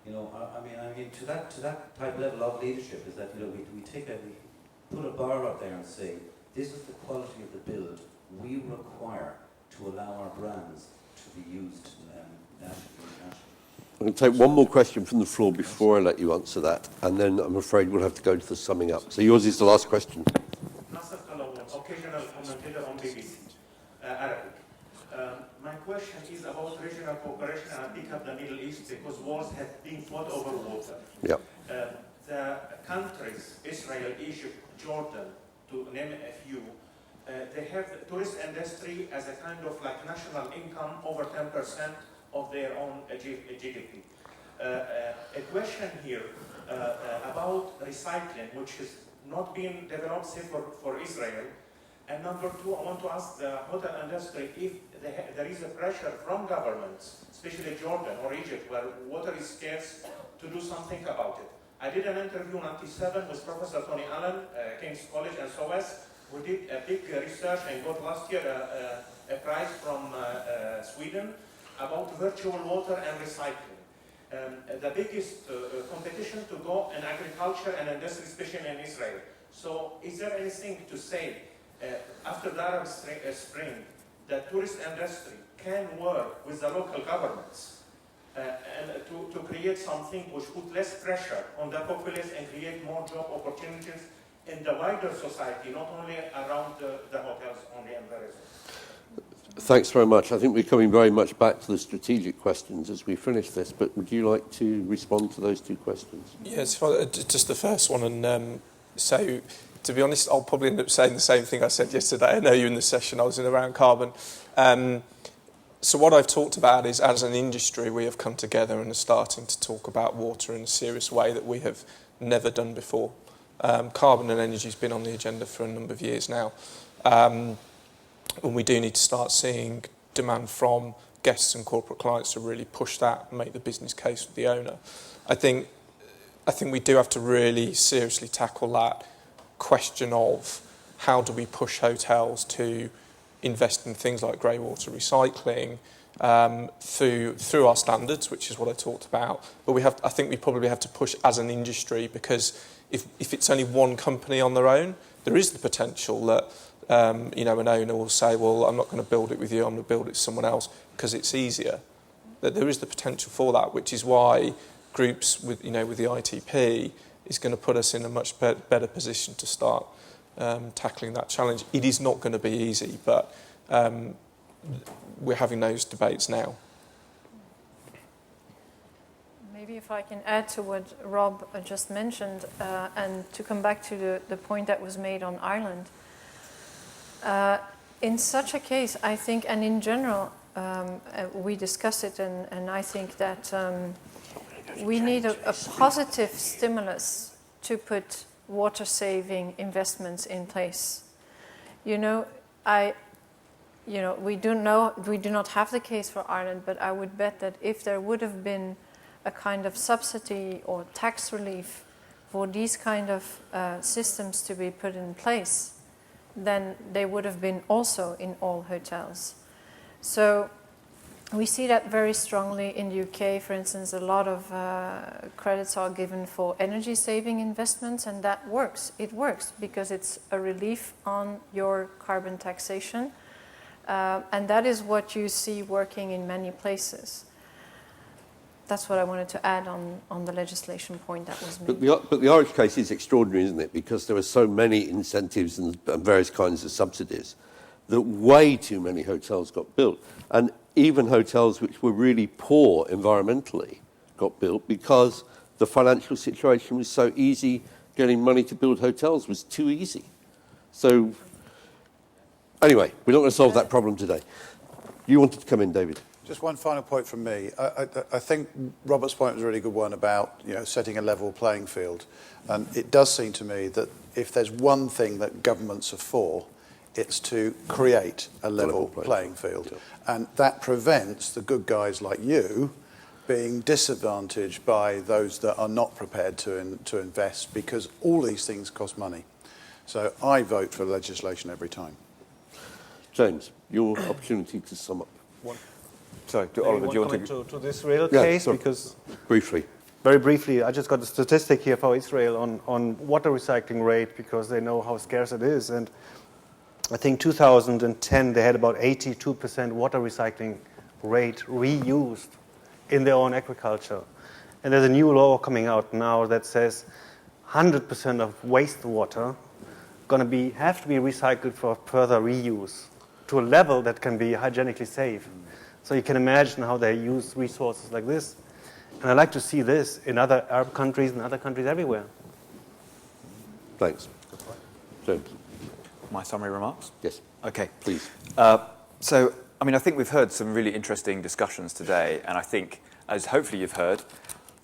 [SPEAKER 14] You know, I mean, to that type level of leadership is that, you know, we put a bar up there and say, this is the quality of the build we require to allow our brands to be used nationally.
[SPEAKER 5] I'm going to take one more question from the floor before I let you answer that, and then I'm afraid we'll have to go to the summing up. So yours is the last question.
[SPEAKER 15] Occasional commentator on BBC Arabic. My question is about regional cooperation, and I pick up the Middle East because wars have been fought over water.
[SPEAKER 5] Yeah.
[SPEAKER 15] The countries, Israel, Egypt, Jordan, to name a few, they have the tourist industry as a kind of like national income over 10% of their own GDP. A question here about recycling, which has not been developed, say, for Israel. And number two, I want to ask the hotel industry if there is a pressure from governments, especially Jordan or Egypt, where water is scarce, to do something about it. I did an interview in 1997 with Professor Tony Allen, King's College and SOAS, who did a big research and got last year a prize from Sweden about virtual water and recycling. The biggest competition to go in agriculture and industry, especially in Israel. So is there anything to say after the Arab Spring, the tourist industry can work with the local governments and to create something which put less pressure on the populace and create more job opportunities in the wider society, not only around the hotels only and the resorts?
[SPEAKER 5] Thanks very much. I think we're coming very much back to the strategic questions as we finish this, but would you like to respond to those two questions?
[SPEAKER 11] Yes, just the first one. And so, to be honest, I'll probably end up saying the same thing I said yesterday. I know you in the session I was in around carbon. So what I've talked about is, as an industry, we have come together and are starting to talk about water in a serious way that we have never done before. Carbon and energy has been on the agenda for a number of years now. And we do need to start seeing demand from guests and corporate clients to really push that and make the business case with the owner. I think we do have to really seriously tackle that question of how do we push hotels to invest in things like grey water recycling through our standards, which is what I talked about. But I think we probably have to push as an industry, because if it's only one company on their own, there is the potential that an owner will say, well, I'm not going to build it with you, I'm going to build it with someone else because it's easier. That there is the potential for that, which is why groups with the ITP is going to put us in a much better position to start tackling that challenge. It is not going to be easy, but we're having those debates now.
[SPEAKER 9] Maybe if I can add to what Rob just mentioned, and to come back to the point that was made on Ireland. In such a case, I think, and in general, we discuss it, and I think that we need a positive stimulus to put water-saving investments in place. We do not have the case for Ireland, but I would bet that if there would have been a kind of subsidy or tax relief for these kind of systems to be put in place, then they would have been also in all hotels. So we see that very strongly in the UK. For instance, a lot of credits are given for energy-saving investments, and that works. It works because it's a relief on your carbon taxation, and that is what you see working in many places. That's what I wanted to add on the legislation point that was made.
[SPEAKER 5] But the Irish case is extraordinary, isn't it? Because there are so many incentives and various kinds of subsidies that way too many hotels got built. And even hotels which were really poor environmentally got built because the financial situation was so easy. Getting money to build hotels was too easy. So anyway, we're not going to solve that problem today. You wanted to come in, David.
[SPEAKER 10] Just one final point from me. I think Robert's point was a really good one about setting a level playing field. And it does seem to me that if there's one thing that governments are for, it's to create a level playing field. Yeah. And that prevents the good guys like you being disadvantaged by those that are not prepared to invest, because all these things cost money. So I vote for legislation every time.
[SPEAKER 5] James, your opportunity to sum up.
[SPEAKER 7] Sorry, Oliver, do you want
[SPEAKER 8] to this rail case?
[SPEAKER 5] Sorry.
[SPEAKER 8] Because
[SPEAKER 5] briefly.
[SPEAKER 8] very briefly, I just got a statistic here for Israel on water recycling rate because they know how scarce it is. And I think 2010 they had about 82% water recycling rate reused in their own agriculture. And there's a new law coming out now that says 100% of wastewater have to be recycled for further reuse to a level that can be hygienically safe. So you can imagine how they use resources like this. And I'd like to see this in other Arab countries and other countries everywhere.
[SPEAKER 5] Thanks. James.
[SPEAKER 7] My summary remarks?
[SPEAKER 5] Yes.
[SPEAKER 7] Okay.
[SPEAKER 5] Please.
[SPEAKER 7] So, I mean, I think we've heard some really interesting discussions today, and I think, as hopefully you've heard,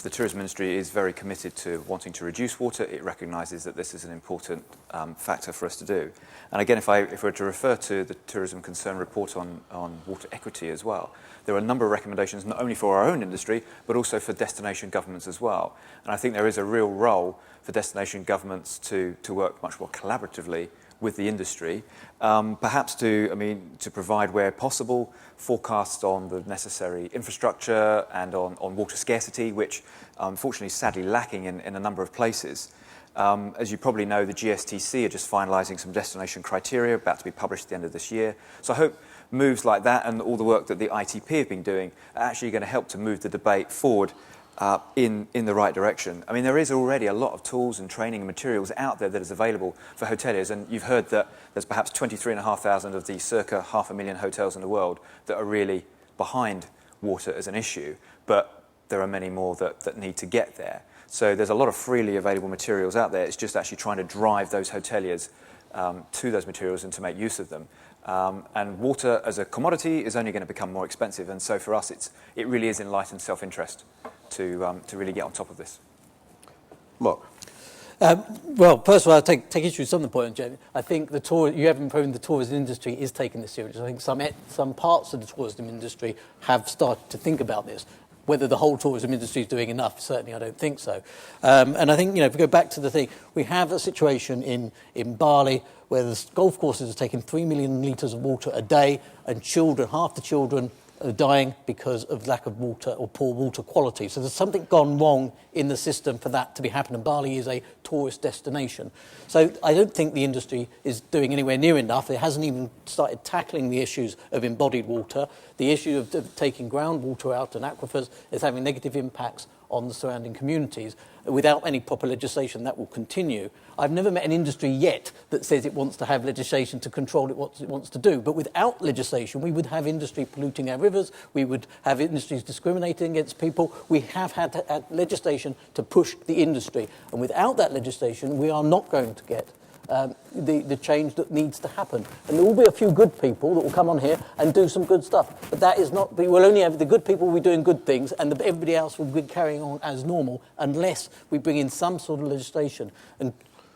[SPEAKER 7] the tourism industry is very committed to wanting to reduce water. It recognises that this is an important factor for us to do. And again, if we're to refer to the Tourism Concern Report on water equity as well, there are a number of recommendations not only for our own industry, but also for destination governments as well. And I think there is a real role for destination governments to work much more collaboratively with the industry, perhaps to provide, where possible, forecasts on the necessary infrastructure and on water scarcity, which unfortunately is sadly lacking in a number of places. As you probably know, the GSTC are just finalising some destination criteria about to be published at the end of this year. So I hope moves like that and all the work that the ITP have been doing are actually going to help to move the debate forward in the right direction. I mean, there is already a lot of tools and training and materials out there that is available for hoteliers, and you've heard that there's perhaps 23,500 of the circa 500,000 hotels in the world that are really behind water as an issue, but there are many more that need to get there. So there's a lot of freely available materials out there. It's just actually trying to drive those hoteliers to those materials and to make use of them. And water as a commodity is only going to become more expensive, and so for us it really is enlightened self-interest to really get on top of this.
[SPEAKER 5] Mark.
[SPEAKER 6] Well, first of all, I'll take issue with some of the points, Jamie. I think you haven't proven the tourism industry is taking this seriously. I think some parts of the tourism industry have started to think about this. Whether the whole tourism industry is doing enough, certainly I don't think so. And I think, if we go back to the thing, we have a situation in Bali where the golf courses are taking 3 million litres of water a day, and half the children are dying because of lack of water or poor water quality. So there's something gone wrong in the system for that to be happening. Bali is a tourist destination. So I don't think the industry is doing anywhere near enough. It hasn't even started tackling the issues of embodied water. The issue of taking groundwater out and aquifers is having negative impacts on the surrounding communities. Without any proper legislation, that will continue. I've never met an industry yet that says it wants to have legislation to control what it wants to do. But without legislation, we would have industry polluting our rivers. We would have industries discriminating against people. We have had legislation to push the industry. And without that legislation, we are not going to get the change that needs to happen. And there will be a few good people that will come on here and do some good stuff. But that is not, we will only have the good people will be doing good things, and everybody else will be carrying on as normal unless we bring in some sort of legislation. And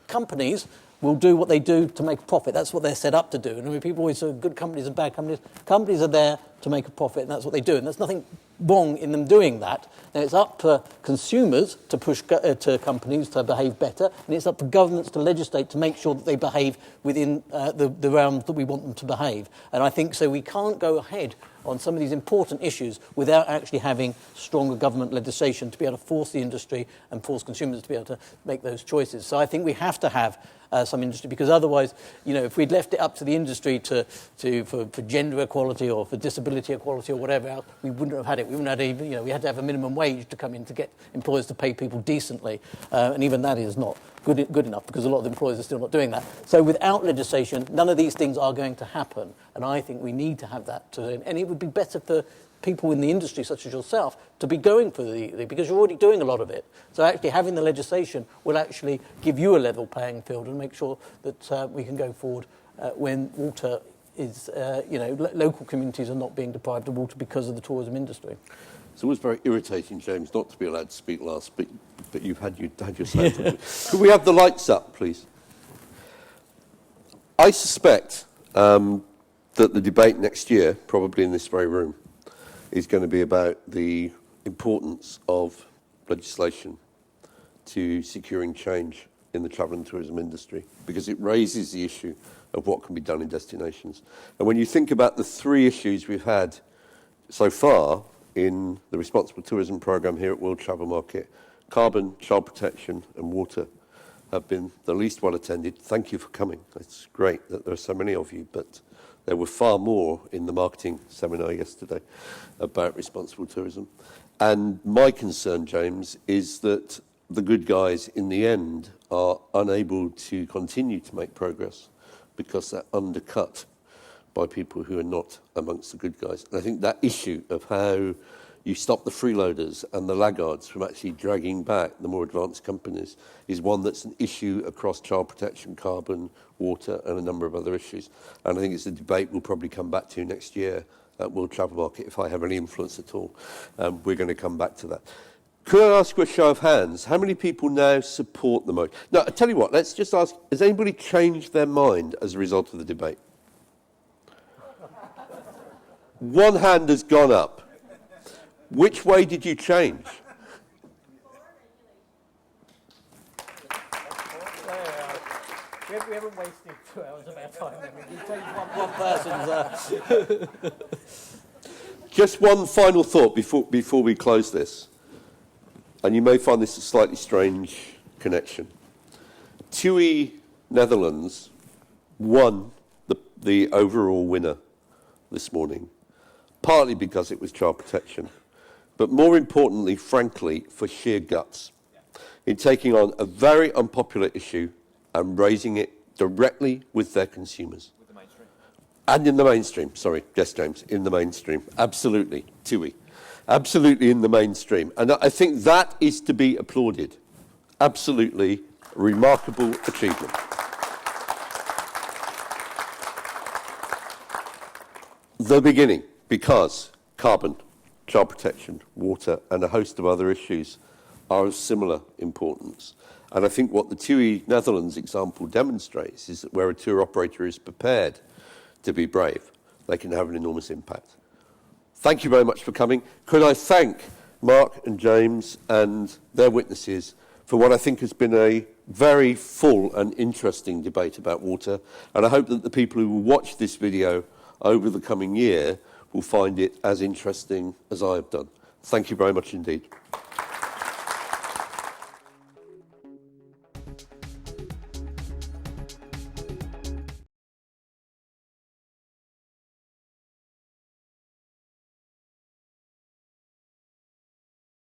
[SPEAKER 6] companies will do what they do to make a profit. That's what they're set up to do. And I mean, people always say good companies and bad companies. Companies are there to make a profit, and that's what they do. And there's nothing wrong in them doing that. Now, it's up to consumers to push to companies to behave better, and it's up to governments to legislate to make sure that they behave within the realm that we want them to behave. And I think so we can't go ahead on some of these important issues without actually having stronger government legislation to be able to force the industry and force consumers to be able to make those choices. So I think we have to have some industry, because otherwise, if we'd left it up to the industry for gender equality or for disability equality or whatever else, we wouldn't have had it. We wouldn't have even, we had to have a minimum wage to come in to get employers to pay people decently, and even that is not good enough, because a lot of employers are still not doing that. So without legislation, none of these things are going to happen, and I think we need to have that. And it would be better for people in the industry, such as yourself, to be going for because you're already doing a lot of it. So actually having the legislation will actually give you a level playing field and make sure that we can go forward when water is, local communities are not being deprived of water because of the tourism industry.
[SPEAKER 5] It's always very irritating, James, not to be allowed to speak last, but you've had your say. Could we have the lights up, please? I suspect that the debate next year, probably in this very room, is going to be about the importance of legislation to securing change in the travel and tourism industry, because it raises the issue of what can be done in destinations. And when you think about the three issues we've had so far in the Responsible Tourism Programme here at World Travel Market carbon, child protection and water have been the least well attended. Thank you for coming. It's great that there are so many of you, but there were far more in the marketing seminar yesterday about responsible tourism. And my concern, James, is that the good guys in the end are unable to continue to make progress because they're undercut by people who are not amongst the good guys. And I think that issue of how you stop the freeloaders and the laggards from actually dragging back the more advanced companies is one that's an issue across child protection, carbon, water and a number of other issues. And I think it's a debate we'll probably come back to next year at World Travel Market if I have any influence at all. We're going to come back to that. Could I ask you a show of hands? How many people now support the motion? Now, I tell you what, let's just ask, has anybody changed their mind as a result of the debate? One hand has gone up. Which way did you change?
[SPEAKER 6] We haven't wasted 2 hours of our time. We changed one person's.
[SPEAKER 5] Just one final thought before we close this. And you may find this a slightly strange connection. TUI Netherlands won the overall winner this morning, partly because it was child protection, but more importantly, frankly, for sheer guts in taking on a very unpopular issue and raising it directly with their consumers. With the mainstream. And in the mainstream, sorry, yes, James, in the mainstream. Absolutely, TUI. Absolutely in the mainstream. And I think that is to be applauded. Absolutely remarkable achievement. The beginning, because carbon, child protection, water, and a host of other issues are of similar importance. And I think what the TUI Netherlands example demonstrates is that where a tour operator is prepared to be brave, they can have an enormous impact. Thank you very much for coming. Could I thank Mark and James and their witnesses for what I think has been a very full and interesting debate about water. And I hope that the people who will watch this video over the coming year will find it as interesting as I have done. Thank you very much indeed.